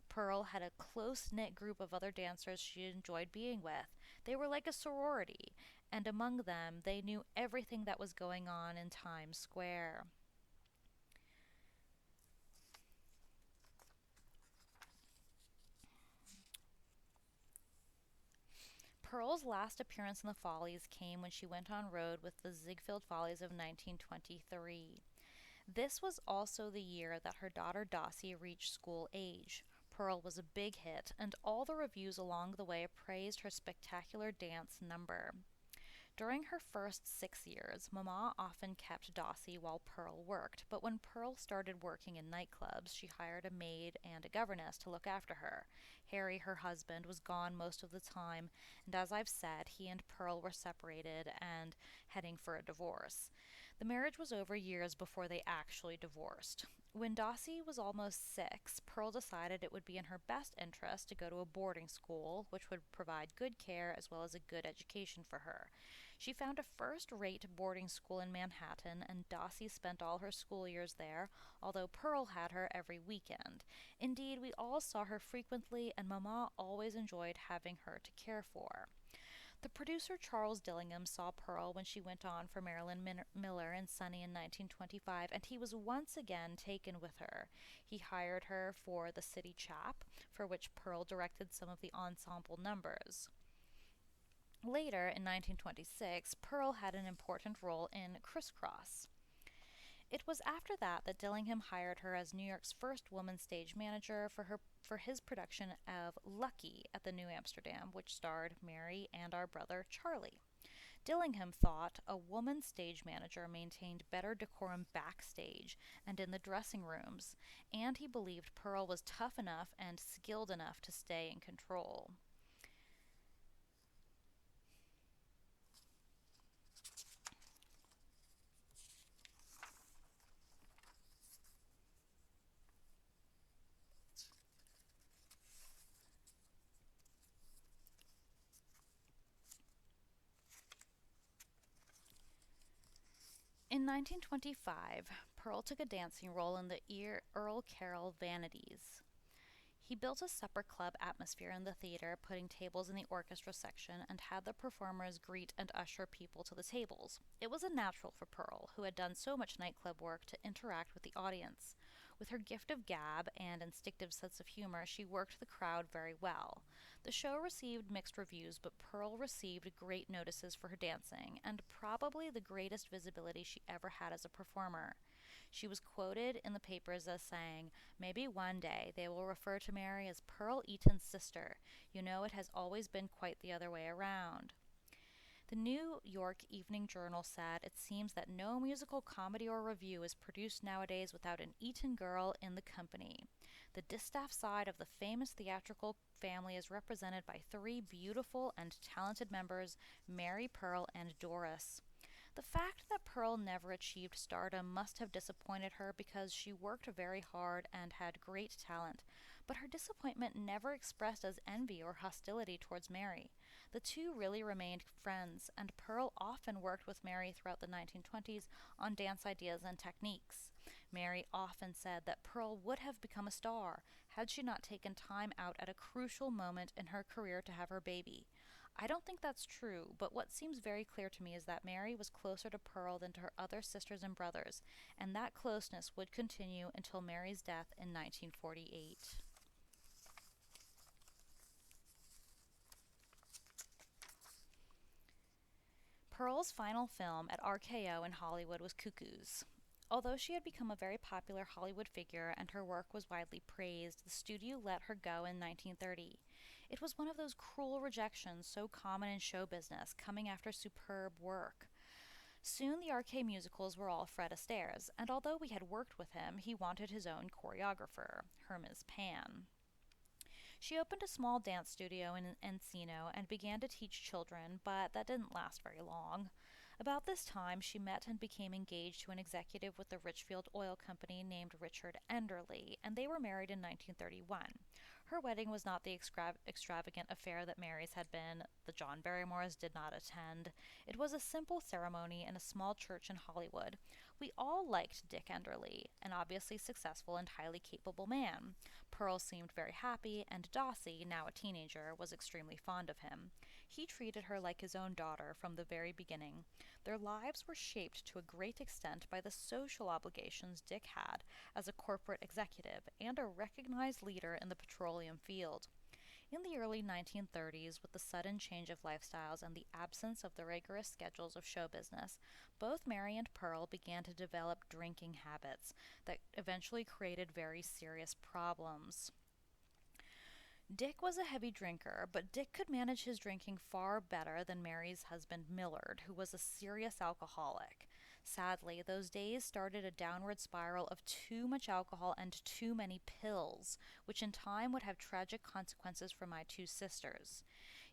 Pearl had a close-knit group of other dancers she enjoyed being with. They were like a sorority, and among them they knew everything that was going on in Times Square. Pearl's last appearance in the Follies came when she went on road with the Ziegfeld Follies of 1923. This was also the year that her daughter Dossie reached school age. Pearl was a big hit, and all the reviews along the way praised her spectacular dance number. During her first 6 years, Mama often kept Dossie while Pearl worked, but when Pearl started working in nightclubs, she hired a maid and a governess to look after her. Harry, her husband, was gone most of the time, and as I've said, he and Pearl were separated and heading for a divorce. The marriage was over years before they actually divorced. When Dossie was almost 6, Pearl decided it would be in her best interest to go to a boarding school, which would provide good care as well as a good education for her. She found a first-rate boarding school in Manhattan, and Dossie spent all her school years there, although Pearl had her every weekend. Indeed, we all saw her frequently, and Mama always enjoyed having her to care for. The producer Charles Dillingham saw Pearl when she went on for Marilyn Miller in Sunny in 1925, and he was once again taken with her. He hired her for The City Chap, for which Pearl directed some of the ensemble numbers. Later, in 1926, Pearl had an important role in Criss Cross. It was after that that Dillingham hired her as New York's first woman stage manager for his production of Lucky at the New Amsterdam, which starred Mary and our brother Charlie. Dillingham thought a woman stage manager maintained better decorum backstage and in the dressing rooms, and he believed Pearl was tough enough and skilled enough to stay in control. In 1925, Pearl took a dancing role in the Earl Carroll Vanities. He built a supper club atmosphere in the theater, putting tables in the orchestra section, and had the performers greet and usher people to the tables. It was a natural for Pearl, who had done so much nightclub work, to interact with the audience. With her gift of gab and instinctive sense of humor, she worked the crowd very well. The show received mixed reviews, but Pearl received great notices for her dancing, and probably the greatest visibility she ever had as a performer. She was quoted in the papers as saying, "Maybe one day they will refer to Mary as Pearl Eaton's sister. You know, it has always been quite the other way around." The New York Evening Journal said, "It seems that no musical comedy or revue is produced nowadays without an Eaton girl in the company. The distaff side of the famous theatrical family is represented by three beautiful and talented members, Mary, Pearl, and Doris." The fact that Pearl never achieved stardom must have disappointed her, because she worked very hard and had great talent, but her disappointment never expressed as envy or hostility towards Mary. The two really remained friends, and Pearl often worked with Mary throughout the 1920s on dance ideas and techniques. Mary often said that Pearl would have become a star had she not taken time out at a crucial moment in her career to have her baby. I don't think that's true, but what seems very clear to me is that Mary was closer to Pearl than to her other sisters and brothers, and that closeness would continue until Mary's death in 1948. Pearl's final film at RKO in Hollywood was Cuckoos. Although she had become a very popular Hollywood figure and her work was widely praised, the studio let her go in 1930. It was one of those cruel rejections so common in show business, coming after superb work. Soon the RK musicals were all Fred Astaire's, and although we had worked with him, he wanted his own choreographer, Hermes Pan. She opened a small dance studio in Encino and began to teach children, but that didn't last very long. About this time, she met and became engaged to an executive with the Richfield Oil Company named Richard Enderley, and they were married in 1931. Her wedding was not the extravagant affair that Mary's had been. The John Barrymores did not attend. It was a simple ceremony in a small church in Hollywood. We all liked Dick Enderley, an obviously successful and highly capable man. Pearl seemed very happy, and Dossie, now a teenager, was extremely fond of him. He treated her like his own daughter from the very beginning. Their lives were shaped to a great extent by the social obligations Dick had as a corporate executive and a recognized leader in the petroleum field. In the early 1930s, with the sudden change of lifestyles and the absence of the rigorous schedules of show business, both Mary and Pearl began to develop drinking habits that eventually created very serious problems. Dick was a heavy drinker, but Dick could manage his drinking far better than Mary's husband Millard, who was a serious alcoholic. Sadly, those days started a downward spiral of too much alcohol and too many pills, which in time would have tragic consequences for my two sisters.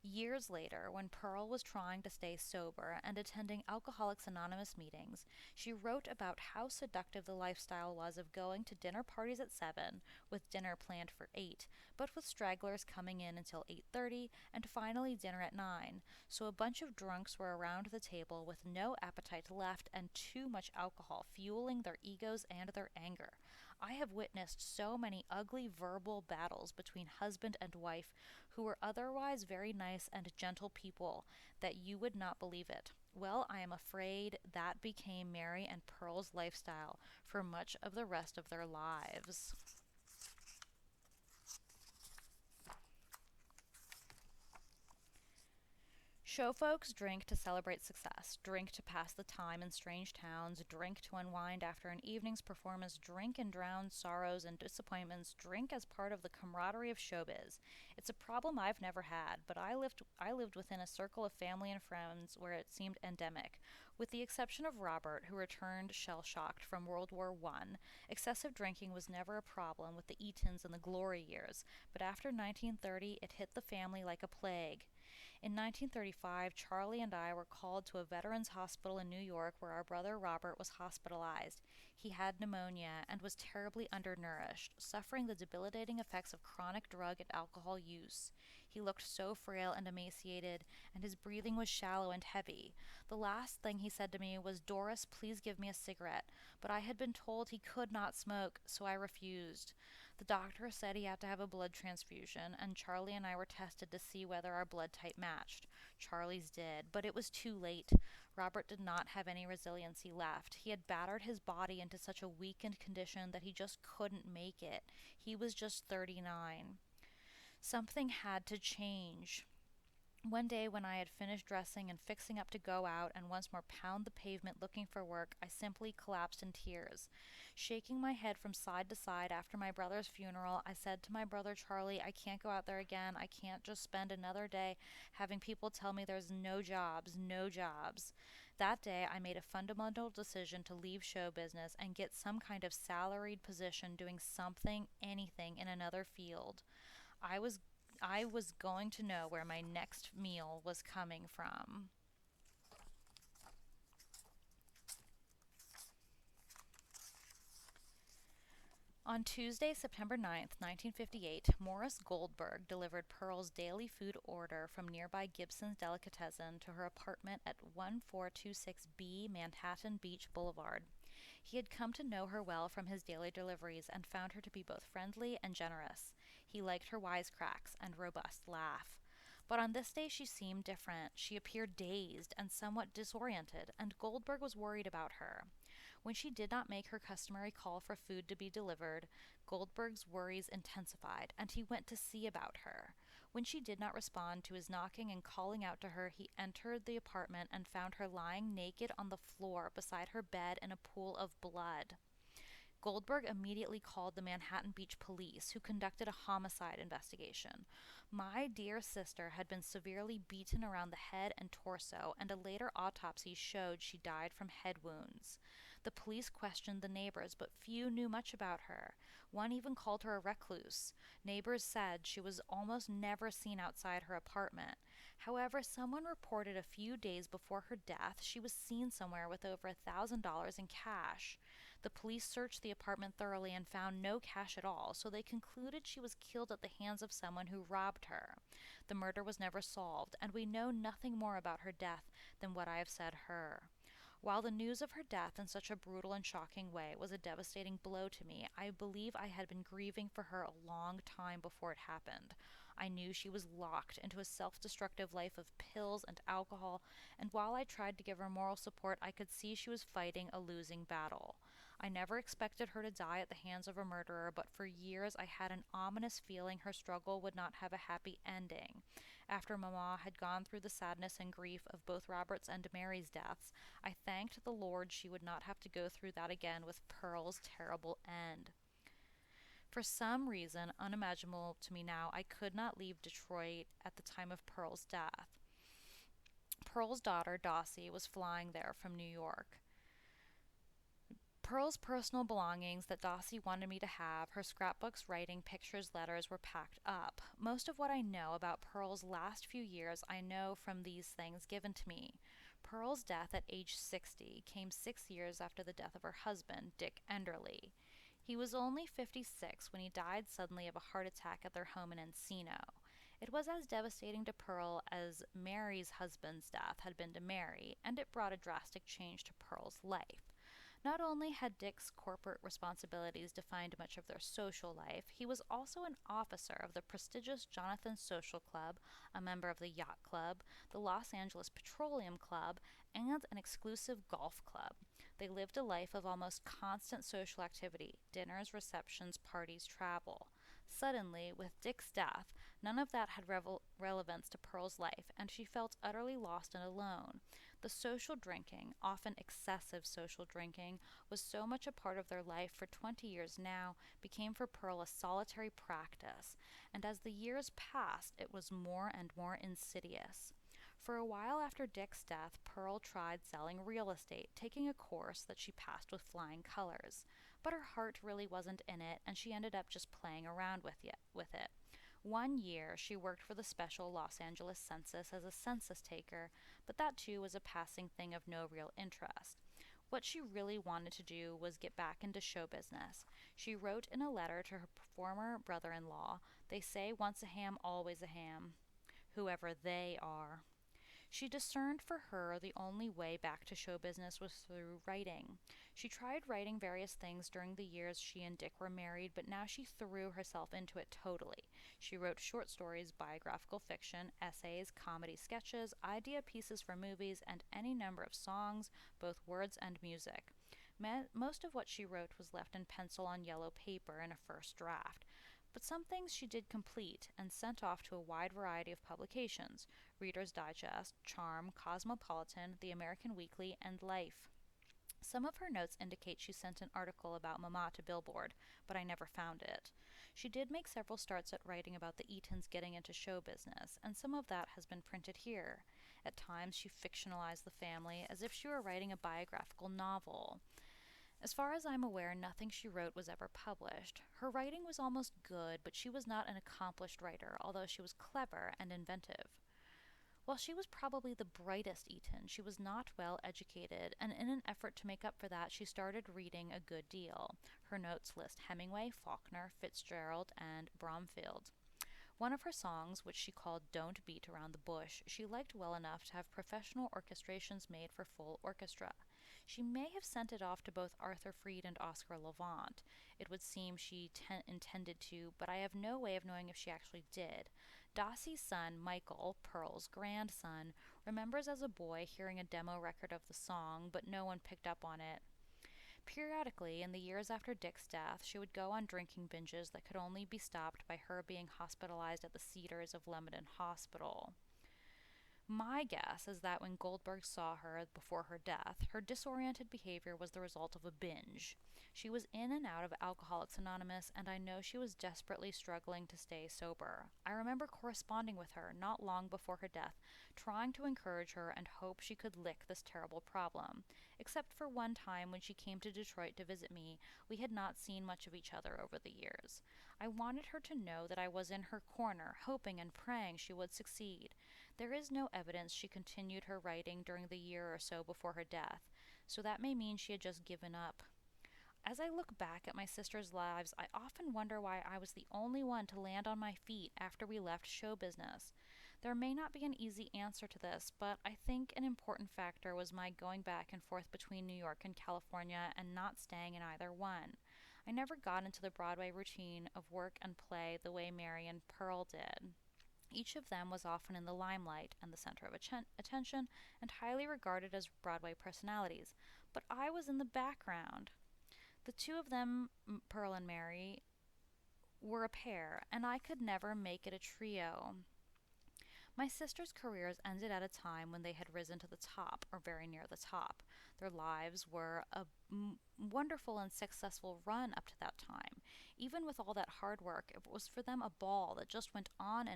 Years later, when Pearl was trying to stay sober and attending Alcoholics Anonymous meetings, she wrote about how seductive the lifestyle was of going to dinner parties at 7, with dinner planned for 8, but with stragglers coming in until 8:30, and finally dinner at 9. So a bunch of drunks were around the table with no appetite left and too much alcohol fueling their egos and their anger. I have witnessed so many ugly verbal battles between husband and wife who were otherwise very nice and gentle people that you would not believe it. Well, I am afraid that became Mary and Pearl's lifestyle for much of the rest of their lives. Show folks drink to celebrate success, drink to pass the time in strange towns, drink to unwind after an evening's performance, drink and drown sorrows and disappointments, drink as part of the camaraderie of showbiz. It's a problem I've never had, but I lived within a circle of family and friends where it seemed endemic. With the exception of Robert, who returned shell-shocked from World War I, excessive drinking was never a problem with the Eatons in the glory years, but after 1930 it hit the family like a plague. In 1935, Charlie and I were called to a veterans hospital in New York where our brother Robert was hospitalized. He had pneumonia and was terribly undernourished, suffering the debilitating effects of chronic drug and alcohol use. He looked so frail and emaciated, and his breathing was shallow and heavy. The last thing he said to me was, "Doris, please give me a cigarette." But I had been told he could not smoke, so I refused. The doctor said he had to have a blood transfusion, and Charlie and I were tested to see whether our blood type matched. Charlie's did, but it was too late. Robert did not have any resiliency left. He had battered his body into such a weakened condition that he just couldn't make it. He was just 39. Something had to change. One day, when I had finished dressing and fixing up to go out and once more pound the pavement looking for work, I simply collapsed in tears. Shaking my head from side to side after my brother's funeral, I said to my brother Charlie, "I can't go out there again. I can't just spend another day having people tell me there's no jobs, no jobs." That day, I made a fundamental decision to leave show business and get some kind of salaried position doing something, anything in another field. I was I was going to know where my next meal was coming from. On Tuesday, September 9th, 1958, Morris Goldberg delivered Pearl's daily food order from nearby Gibson's Delicatessen to her apartment at 1426B Manhattan Beach Boulevard. He had come to know her well from his daily deliveries and found her to be both friendly and generous. He liked her wisecracks and robust laugh. But on this day she seemed different. She appeared dazed and somewhat disoriented, and Goldberg was worried about her. When she did not make her customary call for food to be delivered, Goldberg's worries intensified, and he went to see about her. When she did not respond to his knocking and calling out to her, he entered the apartment and found her lying naked on the floor beside her bed in a pool of blood. Goldberg immediately called the Manhattan Beach police, who conducted a homicide investigation. My dear sister had been severely beaten around the head and torso, and a later autopsy showed she died from head wounds. The police questioned the neighbors, but few knew much about her. One even called her a recluse. Neighbors said she was almost never seen outside her apartment. However, someone reported a few days before her death she was seen somewhere with over $1,000 in cash. The police searched the apartment thoroughly and found no cash at all, so they concluded she was killed at the hands of someone who robbed her. The murder was never solved, and we know nothing more about her death than what I have said her. While the news of her death in such a brutal and shocking way was a devastating blow to me, I believe I had been grieving for her a long time before it happened. I knew she was locked into a self-destructive life of pills and alcohol, and while I tried to give her moral support, I could see she was fighting a losing battle. I never expected her to die at the hands of a murderer, but for years I had an ominous feeling her struggle would not have a happy ending. After Mama had gone through the sadness and grief of both Robert's and Mary's deaths, I thanked the Lord she would not have to go through that again with Pearl's terrible end. For some reason unimaginable to me now, I could not leave Detroit at the time of Pearl's death. Pearl's daughter, Dossie, was flying there from New York. Pearl's personal belongings that Dossie wanted me to have, her scrapbooks, writing, pictures, letters, were packed up. Most of what I know about Pearl's last few years I know from these things given to me. Pearl's death at age 60 came 6 years after the death of her husband, Dick Enderley. He was only 56 when he died suddenly of a heart attack at their home in Encino. It was as devastating to Pearl as Mary's husband's death had been to Mary, and it brought a drastic change to Pearl's life. Not only had Dick's corporate responsibilities defined much of their social life, he was also an officer of the prestigious Jonathan Social Club, a member of the Yacht Club, the Los Angeles Petroleum Club, and an exclusive golf club. They lived a life of almost constant social activity, dinners, receptions, parties, travel. Suddenly, with Dick's death, none of that had relevance to Pearl's life, and she felt utterly lost and alone. The social drinking, often excessive social drinking, was so much a part of their life for 20 years now, became for Pearl a solitary practice, and as the years passed, it was more and more insidious. For a while after Dick's death, Pearl tried selling real estate, taking a course that she passed with flying colors. But her heart really wasn't in it, and she ended up just playing around with it. One year, she worked for the special Los Angeles census as a census taker, but that too was a passing thing of no real interest. What she really wanted to do was get back into show business. She wrote in a letter to her former brother in law, "They say once a ham, always a ham, whoever they are." She discerned for her the only way back to show business was through writing. She tried writing various things during the years she and Dick were married, but now she threw herself into it totally. She wrote short stories, biographical fiction, essays, comedy sketches, idea pieces for movies, and any number of songs, both words and music. Most of what she wrote was left in pencil on yellow paper in a first draft, but some things she did complete and sent off to a wide variety of publications: Reader's Digest, Charm, Cosmopolitan, The American Weekly, and Life. Some of her notes indicate she sent an article about Mama to Billboard, but I never found it. She did make several starts at writing about the Eatons getting into show business, and some of that has been printed here. At times she fictionalized the family as if she were writing a biographical novel. As far as I'm aware, nothing she wrote was ever published. Her writing was almost good, but she was not an accomplished writer, although she was clever and inventive. While she was probably the brightest Eaton, she was not well educated, and in an effort to make up for that, she started reading a good deal. Her notes list Hemingway, Faulkner, Fitzgerald, and Bromfield. One of her songs, which she called Don't Beat Around the Bush, she liked well enough to have professional orchestrations made for full orchestra. She may have sent it off to both Arthur Freed and Oscar Levant. It would seem she intended to, but I have no way of knowing if she actually did. Dossie's son, Michael, Pearl's grandson, remembers as a boy hearing a demo record of the song, but no one picked up on it. Periodically, in the years after Dick's death, she would go on drinking binges that could only be stopped by her being hospitalized at the Cedars of Lebanon Hospital. My guess is that when Goldberg saw her before her death, her disoriented behavior was the result of a binge. She was in and out of Alcoholics Anonymous, and I know she was desperately struggling to stay sober. I remember corresponding with her not long before her death, trying to encourage her and hope she could lick this terrible problem. Except for one time when she came to Detroit to visit me, we had not seen much of each other over the years. I wanted her to know that I was in her corner, hoping and praying she would succeed. There is no evidence she continued her writing during the year or so before her death, so that may mean she had just given up. As I look back at my sister's lives, I often wonder why I was the only one to land on my feet after we left show business. There may not be an easy answer to this, but I think an important factor was my going back and forth between New York and California and not staying in either one. I never got into the Broadway routine of work and play the way Mary and Pearl did. Each of them was often in the limelight and the center of attention and highly regarded as Broadway personalities, but I was in the background. The two of them, Pearl and Mary, were a pair, and I could never make it a trio. My sisters' careers ended at a time when they had risen to the top, or very near the top. Their lives were a wonderful and successful run up to that time. Even with all that hard work, it was for them a ball that just went on,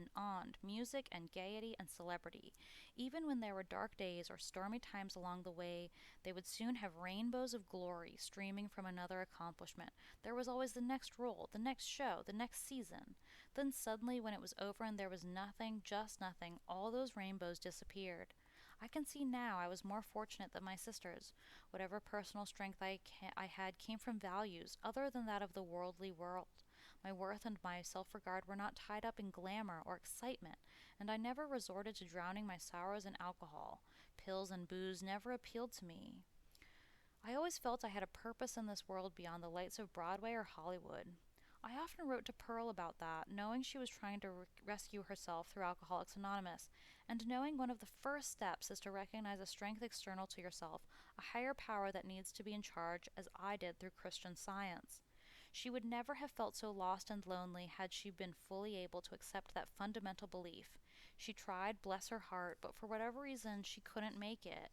music and gaiety and celebrity. Even when there were dark days or stormy times along the way, they would soon have rainbows of glory streaming from another accomplishment. There was always the next role, the next show, the next season. Then suddenly, when it was over and there was nothing, just nothing, all those rainbows disappeared. I can see now I was more fortunate than my sisters. Whatever personal strength I had came from values other than that of the worldly world. My worth and my self-regard were not tied up in glamour or excitement, and I never resorted to drowning my sorrows in alcohol. Pills and booze never appealed to me. I always felt I had a purpose in this world beyond the lights of Broadway or Hollywood. I often wrote to Pearl about that, knowing she was trying to rescue herself through Alcoholics Anonymous, and knowing one of the first steps is to recognize a strength external to yourself, a higher power that needs to be in charge, as I did through Christian Science. She would never have felt so lost and lonely had she been fully able to accept that fundamental belief. She tried, bless her heart, but for whatever reason, she couldn't make it.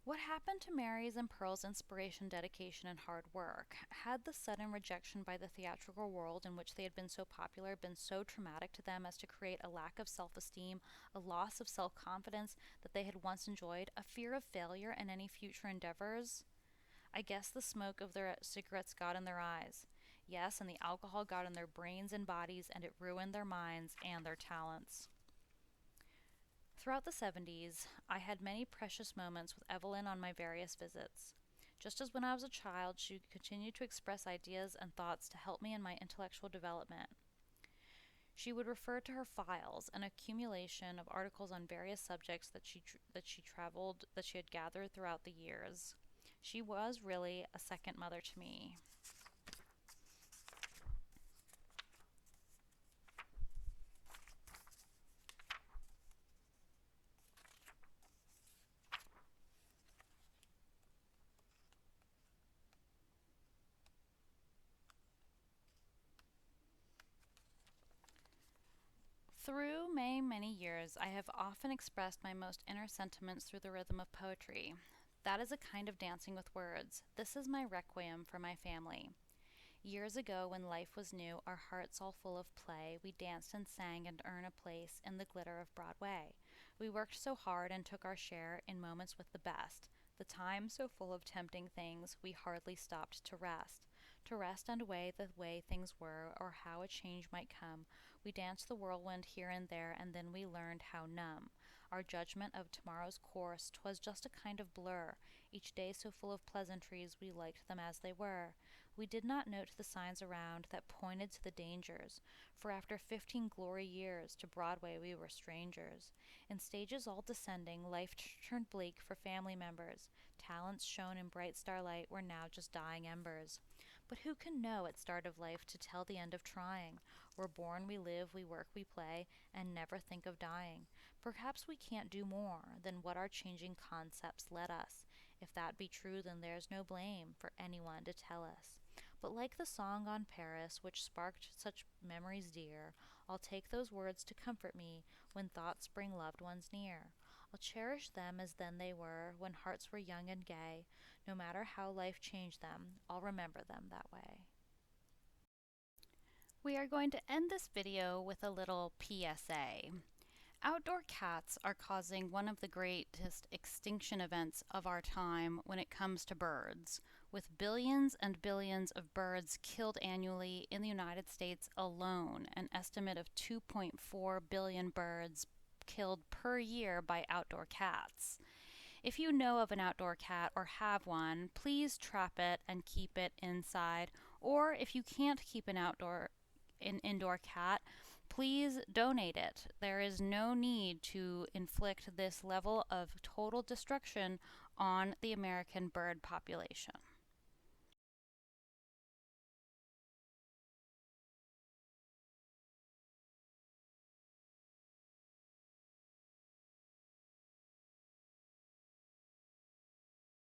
What happened to Mary's and Pearl's inspiration, dedication, and hard work? Had the sudden rejection by the theatrical world in which they had been so popular been so traumatic to them as to create a lack of self esteem, a loss of self confidence that they had once enjoyed, a fear of failure in any future endeavors? I guess the smoke of their cigarettes got in their eyes. Yes, and the alcohol got in their brains and bodies, and it ruined their minds and their talents. Throughout the 70s, I had many precious moments with Evelyn on my various visits. Just as when I was a child, she continued to express ideas and thoughts to help me in my intellectual development. She would refer to her files, an accumulation of articles on various subjects that she had gathered throughout the years. She was really a second mother to me. Through many years, I have often expressed my most inner sentiments through the rhythm of poetry. That is a kind of dancing with words. This is my requiem for my family. Years ago, when life was new, our hearts all full of play, we danced and sang and earned a place in the glitter of Broadway. We worked so hard and took our share in moments with the best. The time so full of tempting things, we hardly stopped to rest. To rest and weigh the way things were, or how a change might come. We danced the whirlwind here and there, and then we learned how numb. Our judgment of tomorrow's course, 'twas just a kind of blur. Each day so full of pleasantries, we liked them as they were. We did not note the signs around that pointed to the dangers, for after 15 glory years to Broadway we were strangers. In stages all descending, life turned bleak for family members. Talents shone in bright starlight were now just dying embers. But who can know at start of life to tell the end of trying? We're born, we live, we work, we play, and never think of dying. Perhaps we can't do more than what our changing concepts let us. If that be true, then there's no blame for anyone to tell us. But like the song on Paris, which sparked such memories dear, I'll take those words to comfort me when thoughts bring loved ones near. I'll cherish them as then they were, when hearts were young and gay. No matter how life changed them, I'll remember them that way. We are going to end this video with a little PSA. Outdoor cats are causing one of the greatest extinction events of our time when it comes to birds, with billions and billions of birds killed annually in the United States alone, an estimate of 2.4 billion birds killed per year by outdoor cats. If you know of an outdoor cat or have one, please trap it and keep it inside. Or if you can't keep an indoor cat, please donate it. There is no need to inflict this level of total destruction on the American bird population.